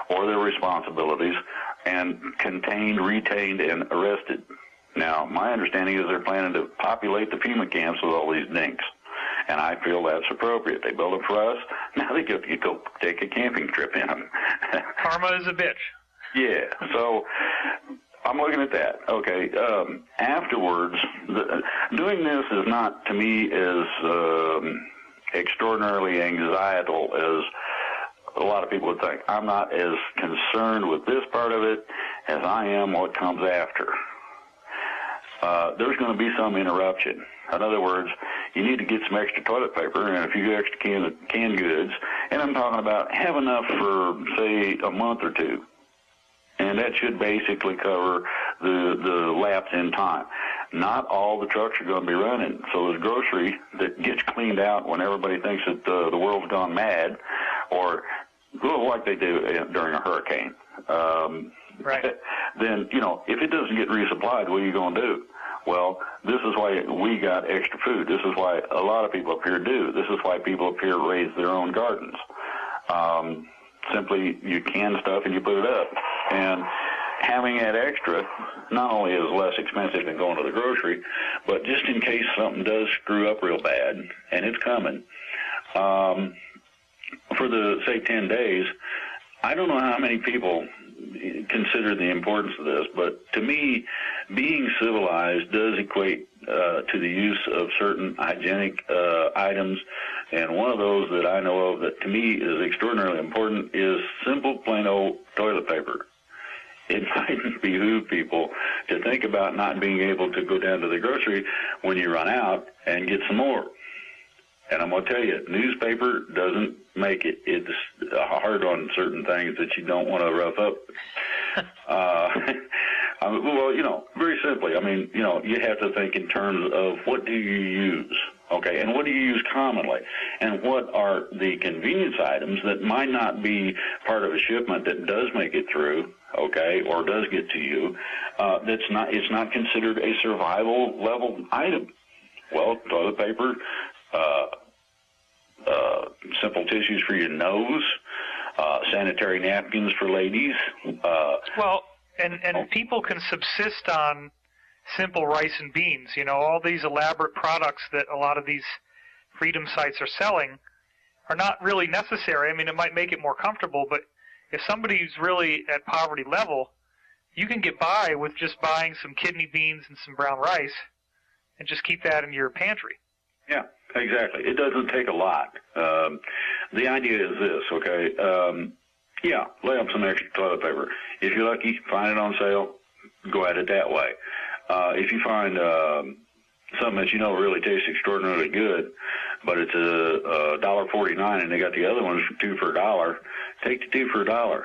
Speaker 2: or their responsibilities and contained, retained, and arrested. Now, my understanding is they're planning to populate the FEMA camps with all these dinks, and I feel that's appropriate. They build them for us. Now they get to go take a camping trip in them.
Speaker 1: Karma is a bitch.
Speaker 2: Yeah, so I'm looking at that. Okay, afterwards, doing this is not, to me, as extraordinarily anxietal as a lot of people would think. I'm not as concerned with this part of it as I am what comes after. There's going to be some interruption. In other words, you need to get some extra toilet paper and a few extra canned goods, and I'm talking about have enough for, say, a month or two. And that should basically cover the lapse in time. Not all the trucks are going to be running. So there's grocery that gets cleaned out when everybody thinks that the world's gone mad, or like they do during a hurricane.
Speaker 1: Right.
Speaker 2: Then, if it doesn't get resupplied, what are you going to do? Well, this is why we got extra food. This is why a lot of people up here do. This is why people up here raise their own gardens. Simply, you can stuff and you put it up. And having that extra not only is less expensive than going to the grocery, but just in case something does screw up real bad, and it's coming, for the, say, 10 days, I don't know how many people consider the importance of this, but to me, being civilized does equate to the use of certain hygienic items, and one of those that I know of that to me is extraordinarily important is simple, plain old toilet paper. It might behoove people to think about not being able to go down to the grocery when you run out and get some more. And I'm going to tell you, newspaper doesn't make it. It's hard on certain things that you don't want to rough up. Well, very simply, you have to think in terms of what do you use, okay, and what do you use commonly, and what are the convenience items that might not be part of a shipment that does make it through, okay, or does get to you, it's not considered a survival level item. Well, toilet paper, simple tissues for your nose, sanitary napkins for ladies.
Speaker 1: And people can subsist on simple rice and beans. All these elaborate products that a lot of these freedom sites are selling are not really necessary. It might make it more comfortable, but if somebody's really at poverty level, you can get by with just buying some kidney beans and some brown rice and just keep that in your pantry.
Speaker 2: Yeah, exactly. It doesn't take a lot. The idea is this, okay? Lay up some extra toilet paper. If you're lucky, find it on sale, go at it that way. if you find something that you know really tastes extraordinarily good, but it's a $1.49 and they got the other ones for 2 for $1, take the 2 for $1.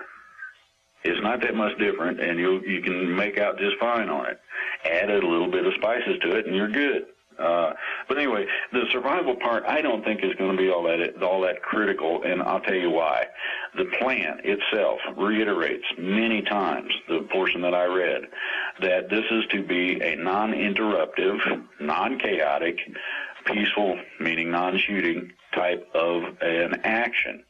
Speaker 2: It's not that much different, and you can make out just fine on it. Add a little bit of spices to it, and you're good. But anyway, the survival part I don't think is going to be all that critical, and I'll tell you why. The plan itself reiterates many times, the portion that I read, that this is to be a non-interruptive, non-chaotic, peaceful, meaning non-shooting type of an action.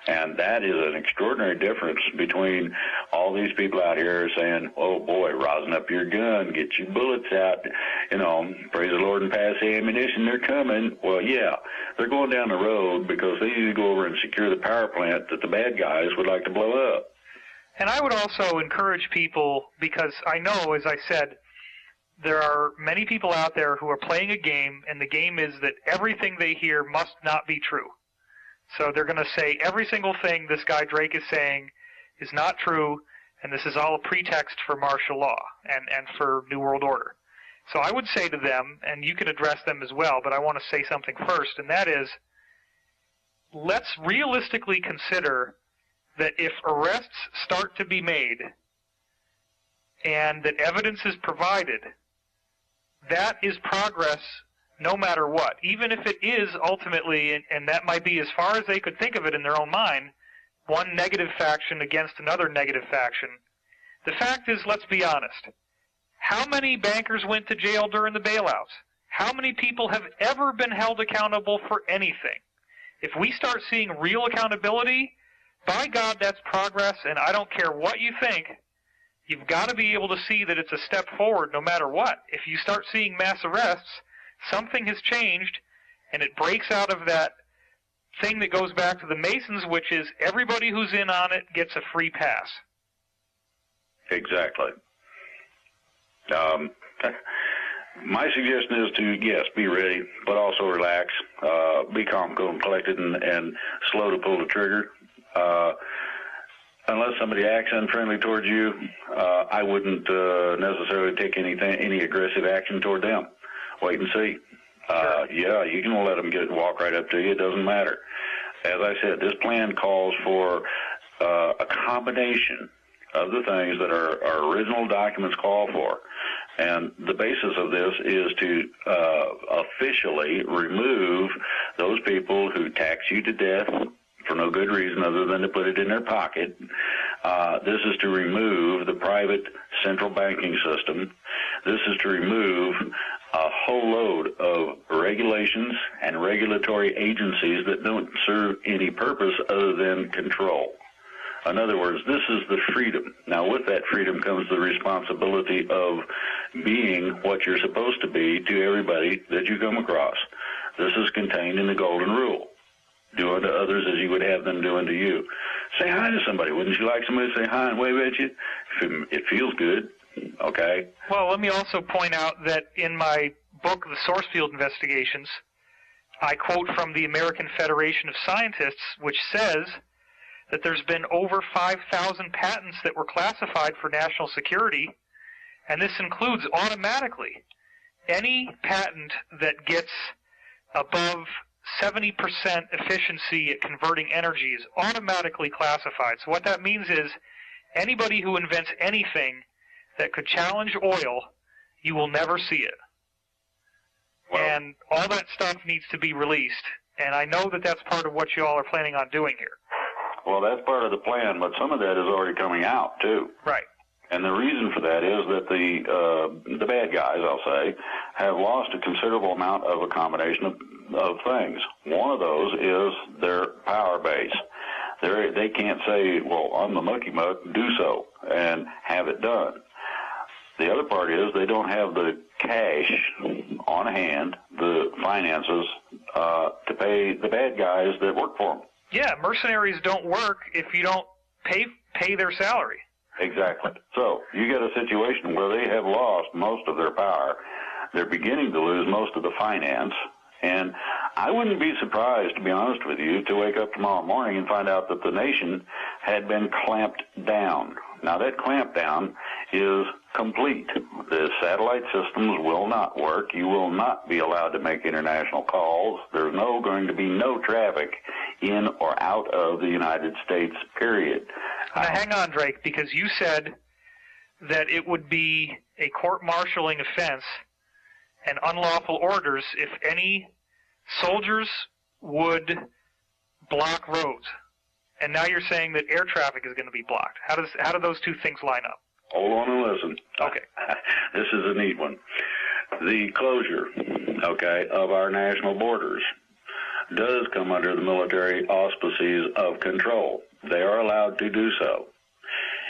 Speaker 2: And that is an extraordinary difference between all these people out here saying, oh, boy, rosin up your gun, get your bullets out, praise the Lord and pass the ammunition, they're coming. Well, yeah, they're going down the road because they need to go over and secure the power plant that the bad guys would like to blow up.
Speaker 1: And I would also encourage people, because I know, as I said, there are many people out there who are playing a game, and the game is that everything they hear must not be true. So they're going to say every single thing this guy Drake is saying is not true, and this is all a pretext for martial law and for New World Order. So I would say to them, and you can address them as well, but I want to say something first, and that is, let's realistically consider that if arrests start to be made and that evidence is provided, that is progress no matter what. Even if it is ultimately, and that might be as far as they could think of it in their own mind, one negative faction against another negative faction. The fact is, let's be honest, how many bankers went to jail during the bailouts? How many people have ever been held accountable for anything? If we start seeing real accountability, by God, that's progress, and I don't care what you think, you've got to be able to see that it's a step forward no matter what. If you start seeing mass arrests, something has changed, and it breaks out of that thing that goes back to the Masons, which is everybody who's in on it gets a free pass.
Speaker 2: Exactly. My suggestion is to, yes, be ready, but also relax, be calm, cool, and collected, and slow to pull the trigger. Unless somebody acts unfriendly towards you, I wouldn't necessarily take any aggressive action toward them. Wait and see. Yeah, you can let them walk right up to you. It doesn't matter. As I said, this plan calls for a combination of the things that our original documents call for. And the basis of this is to officially remove those people who tax you to death for no good reason other than to put it in their pocket. This is to remove the private central banking system. This is to remove a whole load of regulations and regulatory agencies that don't serve any purpose other than control. In other words, this is the freedom. Now, with that freedom comes the responsibility of being what you're supposed to be to everybody that you come across. This is contained in the Golden Rule. Do unto others as you would have them do unto you. Say hi to somebody. Wouldn't you like somebody to say hi and wave at you? It feels good. Okay.
Speaker 1: Well, let me also point out that in my book, The Source Field Investigations, I quote from the American Federation of Scientists, which says that there's been over 5,000 patents that were classified for national security, and this includes automatically any patent that gets above 70% efficiency at converting energy is automatically classified. So what that means is anybody who invents anything that could challenge oil, you will never see it. Wow. And all that stuff needs to be released. And I know that that's part of what you all are planning on doing here.
Speaker 2: Well, that's part of the plan, but some of that is already coming out, too.
Speaker 1: Right.
Speaker 2: And the reason for that is that the bad guys, I'll say, have lost a considerable amount of a combination of things. One of those is their power base. They can't say, well, I'm the mucky muck, do so, and have it done. The other part is they don't have the cash on hand, the finances, to pay the bad guys that work for them.
Speaker 1: Yeah, mercenaries don't work if you don't pay their salary.
Speaker 2: Exactly. So you get a situation where they have lost most of their power. They're beginning to lose most of the finance. And I wouldn't be surprised, to be honest with you, to wake up tomorrow morning and find out that the nation had been clamped down. Now, that clamp down is complete. The satellite systems will not work. You will not be allowed to make international calls. There's going to be no traffic in or out of the United States, period.
Speaker 1: Now, hang on, Drake, because you said that it would be a court-martialing offense and unlawful orders if any soldiers would block roads. And now you're saying that air traffic is going to be blocked. How do those two things line up?
Speaker 2: Hold on and listen.
Speaker 1: Okay.
Speaker 2: This is a neat one. The closure, of our national borders does come under the military auspices of control. They are allowed to do so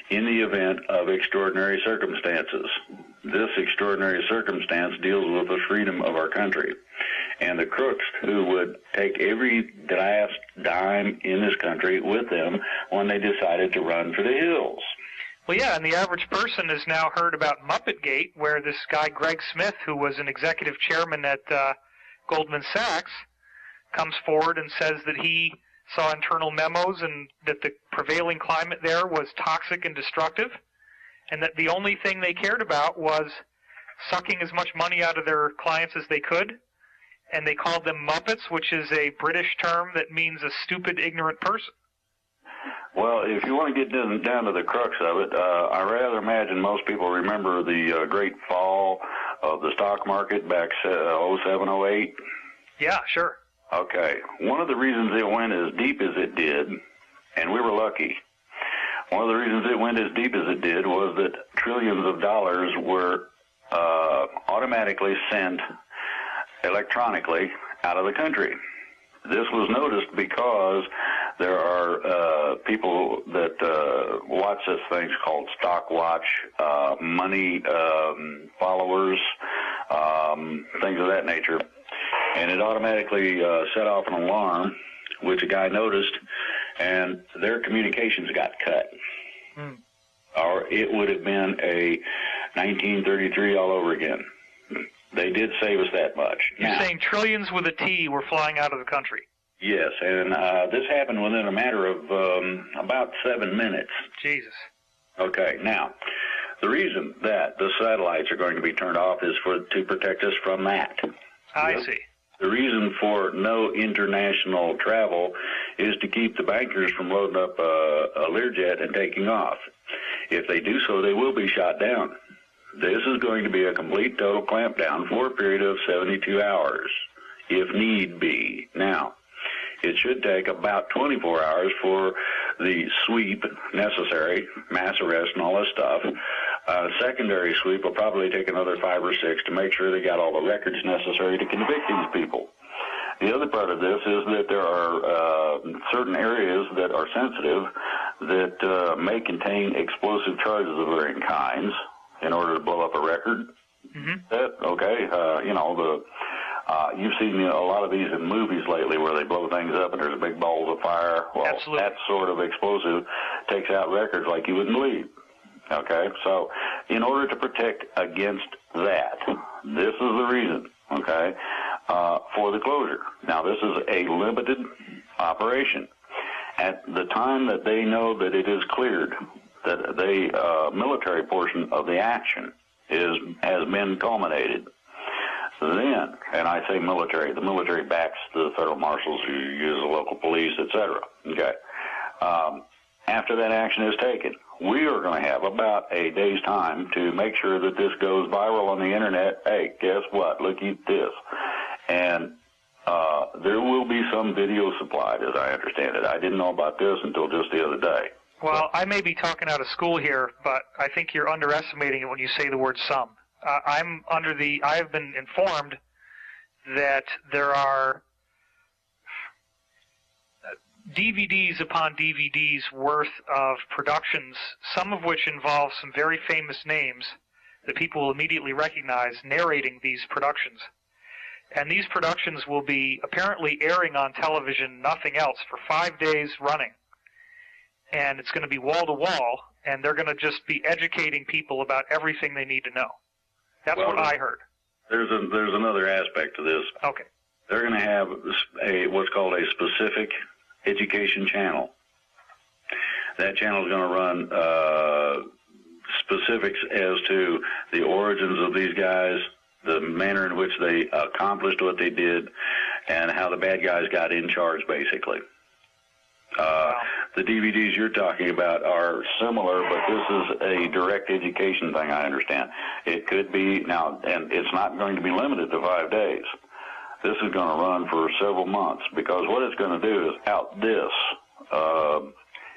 Speaker 2: in the event of extraordinary circumstances. This extraordinary circumstance deals with the freedom of our country. And the crooks who would take every last dime in this country with them when they decided to run for the hills.
Speaker 1: Well, yeah, and the average person has now heard about Muppetgate, where this guy Greg Smith, who was an executive chairman at Goldman Sachs, comes forward and says that he saw internal memos and that the prevailing climate there was toxic and destructive, and that the only thing they cared about was sucking as much money out of their clients as they could, and they called them Muppets, which is a British term that means a stupid, ignorant person.
Speaker 2: Well, if you want to get down to the crux of it, I rather imagine most people remember the great fall of the stock market back 07, 08.
Speaker 1: Yeah, sure.
Speaker 2: Okay. One of the reasons it went as deep as it did, and we were lucky, one of the reasons it went as deep as it did was that trillions of dollars were automatically sent electronically out of the country. This was noticed because there are people that watch this thing called stock watch, money followers, things of that nature. And it automatically set off an alarm, which a guy noticed, and their communications got cut. Or it would have been a 1933 all over again. They did save us that much.
Speaker 1: You're saying trillions with a T were flying out of the country?
Speaker 2: Yes, and this happened within a matter of about 7 minutes.
Speaker 1: Jesus.
Speaker 2: Okay, now, the reason that the satellites are going to be turned off is to protect us from that.
Speaker 1: I see.
Speaker 2: The reason for no international travel is to keep the bankers from loading up a Learjet and taking off. If they do so, they will be shot down. This is going to be a complete total clampdown for a period of 72 hours, if need be. Now, it should take about 24 hours for the sweep necessary, mass arrest and all this stuff. Secondary sweep will probably take another 5 or 6 to make sure they got all the records necessary to convict these people. The other part of this is that there are certain areas that are sensitive that may contain explosive charges of varying kinds in order to blow up a record. You've seen a lot of these in movies lately where they blow things up and there's big balls of fire. Well,
Speaker 1: absolutely.
Speaker 2: That sort of explosive takes out records like you wouldn't believe. Okay, so in order to protect against that, this is the reason, for the closure. Now, this is a limited operation. At the time that they know that it is cleared, that the military portion of the action has been culminated, then, and I say military, the military backs the federal marshals who use the local police, etc. Okay. After that action is taken, we are going to have about a day's time to make sure that this goes viral on the internet. Hey, guess what? Look at this. And there will be some video supplied, as I understand it. I didn't know about this until just the other day.
Speaker 1: Well, I may be talking out of school here, but I think you're underestimating it when you say the word some. I have been informed that there are DVDs upon DVDs worth of productions, some of which involve some very famous names that people will immediately recognize narrating these productions. And these productions will be apparently airing on television, nothing else, for 5 days running. And it's going to be wall to wall, and they're going to just be educating people about everything they need to know. That's what I heard.
Speaker 2: There's another aspect to this.
Speaker 1: Okay.
Speaker 2: They're going to have what's called a specific education channel. That channel is going to run specifics as to the origins of these guys, the manner in which they accomplished what they did, and how the bad guys got in charge, basically. The DVDs you're talking about are similar, but this is a direct education thing, I understand. It could be, now, and it's not going to be limited to 5 days. This is going to run for several months, because what it's going to do is out this,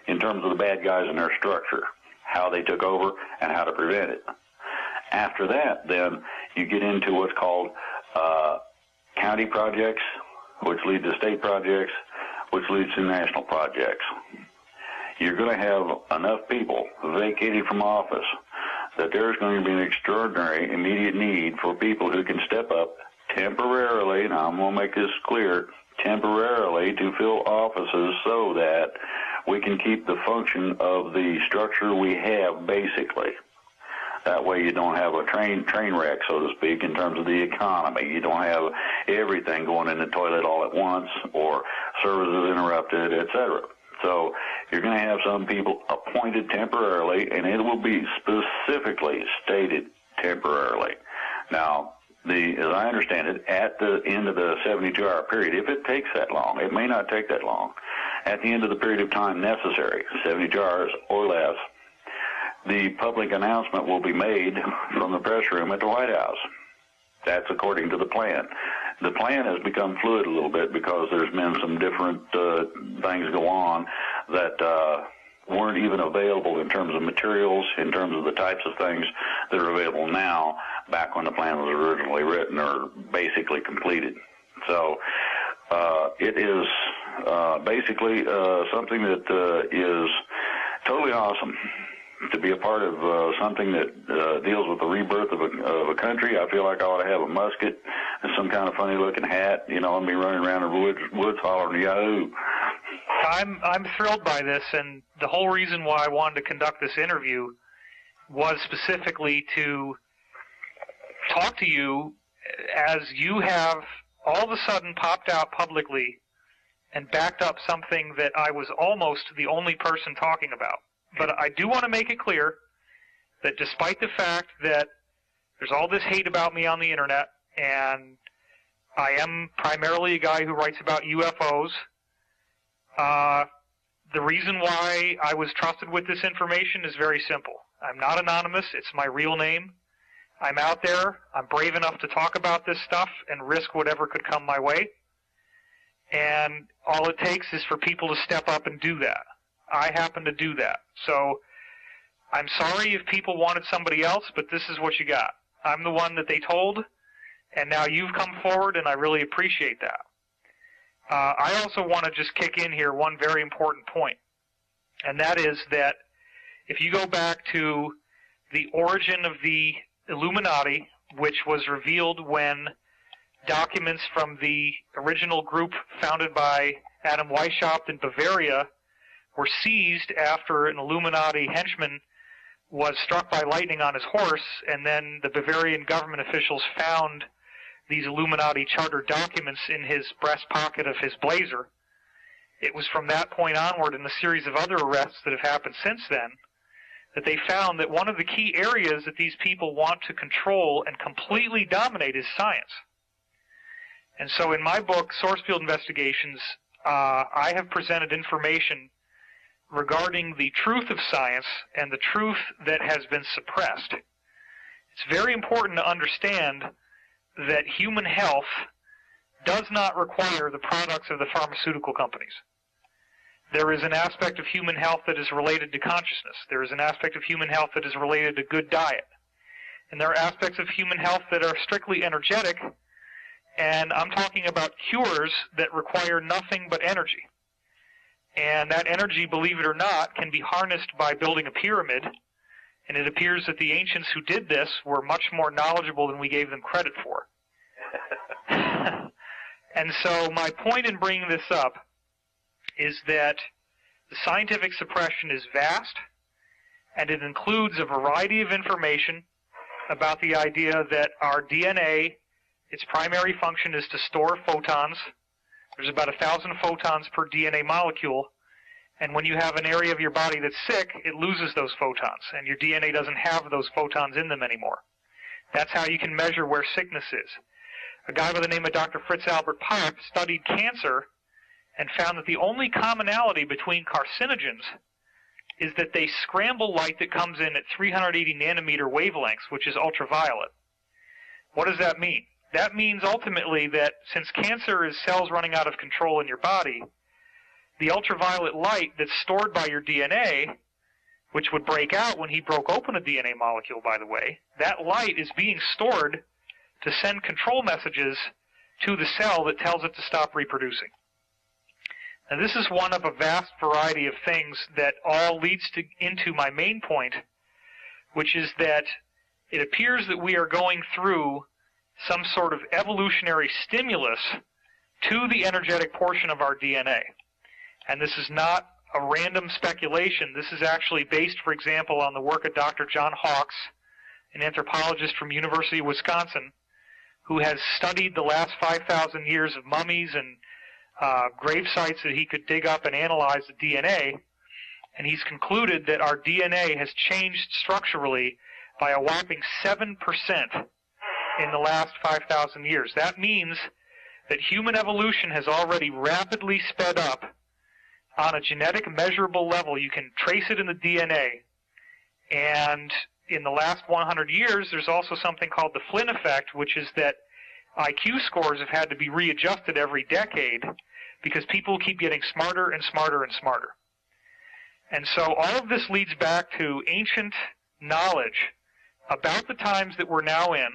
Speaker 2: in terms of the bad guys and their structure, how they took over and how to prevent it. After that, then, you get into what's called county projects, which lead to state projects, which leads to national projects. You're going to have enough people vacated from office that there's going to be an extraordinary immediate need for people who can step up temporarily, now I'm going to make this clear, temporarily to fill offices so that we can keep the function of the structure we have, basically. That way you don't have a train wreck, so to speak, in terms of the economy. You don't have everything going in the toilet all at once, or services interrupted, etc. So you're going to have some people appointed temporarily, and it will be specifically stated temporarily. Now, as I understand it, at the end of the 72-hour period, if it takes that long, it may not take that long, at the end of the period of time necessary, 72 hours or less, the public announcement will be made from the press room at the White House. That's according to the plan. The plan has become fluid a little bit because there's been some different things go on that weren't even available in terms of materials, in terms of the types of things that are available now, back when the plan was originally written or basically completed. So it is basically something that is totally awesome. To be a part of something that deals with the rebirth of a country. I feel like I ought to have a musket and some kind of funny-looking hat, you know, and be running around the woods hollering Yahoo!
Speaker 1: I'm thrilled by this, and the whole reason why I wanted to conduct this interview was specifically to talk to you as you have all of a sudden popped out publicly and backed up something that I was almost the only person talking about. But I do want to make it clear that despite the fact that there's all this hate about me on the internet, and I am primarily a guy who writes about UFOs, the reason why I was trusted with this information is very simple. I'm not anonymous. It's my real name. I'm out there. I'm brave enough to talk about this stuff and risk whatever could come my way. And all it takes is for people to step up and do that. I happen to do that. So I'm sorry if people wanted somebody else, but this is what you got. I'm the one that they told, and now you've come forward, and I really appreciate that. I also want to just kick in here one very important point, and that is that if you go back to the origin of the Illuminati, which was revealed when documents from the original group founded by Adam Weishaupt in Bavaria were seized after an Illuminati henchman was struck by lightning on his horse, and then the Bavarian government officials found these Illuminati charter documents in his breast pocket of his blazer. It was from that point onward, in a series of other arrests that have happened since then, that they found that one of the key areas that these people want to control and completely dominate is science. And so in my book, Source Field Investigations, I have presented information regarding the truth of science and the truth that has been suppressed. It's very important to understand that human health does not require the products of the pharmaceutical companies. There is an aspect of human health that is related to consciousness. There is an aspect of human health that is related to good diet. And there are aspects of human health that are strictly energetic, and I'm talking about cures that require nothing but energy. And that energy, believe it or not, can be harnessed by building a pyramid, and it appears that the ancients who did this were much more knowledgeable than we gave them credit for. And so my point in bringing this up is that the scientific suppression is vast, and it includes a variety of information about the idea that our DNA, its primary function is to store photons. There's about 1,000 photons per DNA molecule, And when you have an area of your body that's sick, it loses those photons, and your DNA doesn't have those photons in them anymore. That's how you can measure where sickness is. A guy by the name of Dr. Fritz Albert Popp studied cancer and found that the only commonality between carcinogens is that they scramble light that comes in at 380 nanometer wavelengths, which is ultraviolet. What does that mean? That means ultimately that since cancer is cells running out of control in your body, the ultraviolet light that's stored by your DNA, which would break out when he broke open a DNA molecule, by the way, that light is being stored to send control messages to the cell that tells it to stop reproducing. Now, this is one of a vast variety of things that all leads into my main point, which is that it appears that we are going through some sort of evolutionary stimulus to the energetic portion of our DNA. And this is not a random speculation. This is actually based, for example, on the work of Dr. John Hawkes, an anthropologist from University of Wisconsin, who has studied the last 5,000 years of mummies and grave sites that he could dig up and analyze the DNA, and he's concluded that our DNA has changed structurally by a whopping 7% in the last 5,000 years. That means that human evolution has already rapidly sped up on a genetic measurable level. You can trace it in the DNA, and in the last 100 years, there's also something called the Flynn effect, which is that IQ scores have had to be readjusted every decade because people keep getting smarter and smarter and smarter. And so all of this leads back to ancient knowledge about the times that we're now in,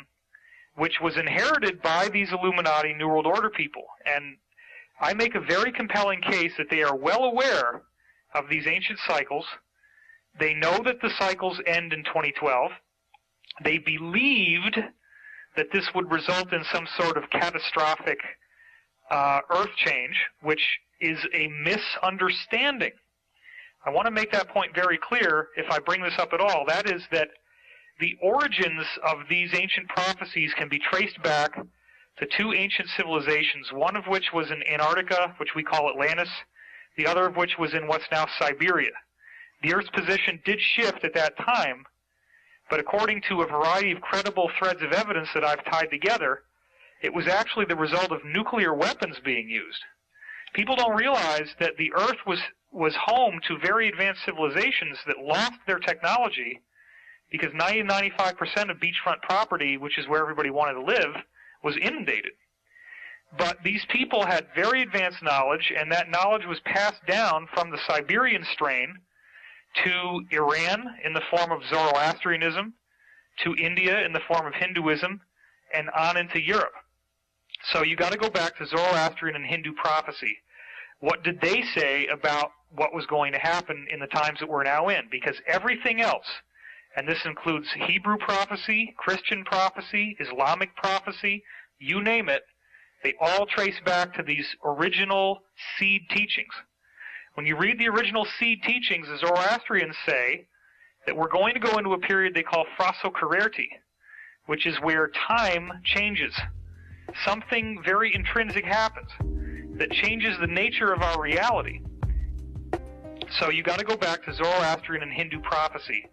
Speaker 1: which was inherited by these Illuminati New World Order people. And I make a very compelling case that they are well aware of these ancient cycles. They know that the cycles end in 2012. They believed that this would result in some sort of catastrophic earth change, which is a misunderstanding. I want to make that point very clear if I bring this up at all. That is that the origins of these ancient prophecies can be traced back to two ancient civilizations, one of which was in Antarctica, which we call Atlantis, the other of which was in what's now Siberia. The Earth's position did shift at that time, but according to a variety of credible threads of evidence that I've tied together, it was actually the result of nuclear weapons being used. People don't realize that the Earth was home to very advanced civilizations that lost their technology because 90-95% of beachfront property, which is where everybody wanted to live, was inundated. But these people had very advanced knowledge, and that knowledge was passed down from the Siberian strain to Iran in the form of Zoroastrianism, to India in the form of Hinduism, and on into Europe. So you got to go back to Zoroastrian and Hindu prophecy. What did they say about what was going to happen in the times that we're now in? Because everything else, and this includes Hebrew prophecy, Christian prophecy, Islamic prophecy, you name it, they all trace back to these original seed teachings. When you read the original seed teachings, the Zoroastrians say that we're going to go into a period they call Phrosokererti, which is where time changes. Something very intrinsic happens that changes the nature of our reality. So you got to go back to Zoroastrian and Hindu prophecy.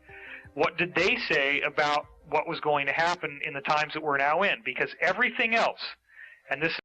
Speaker 1: What did they say about what was going to happen in the times that we're now in? Because everything else, and this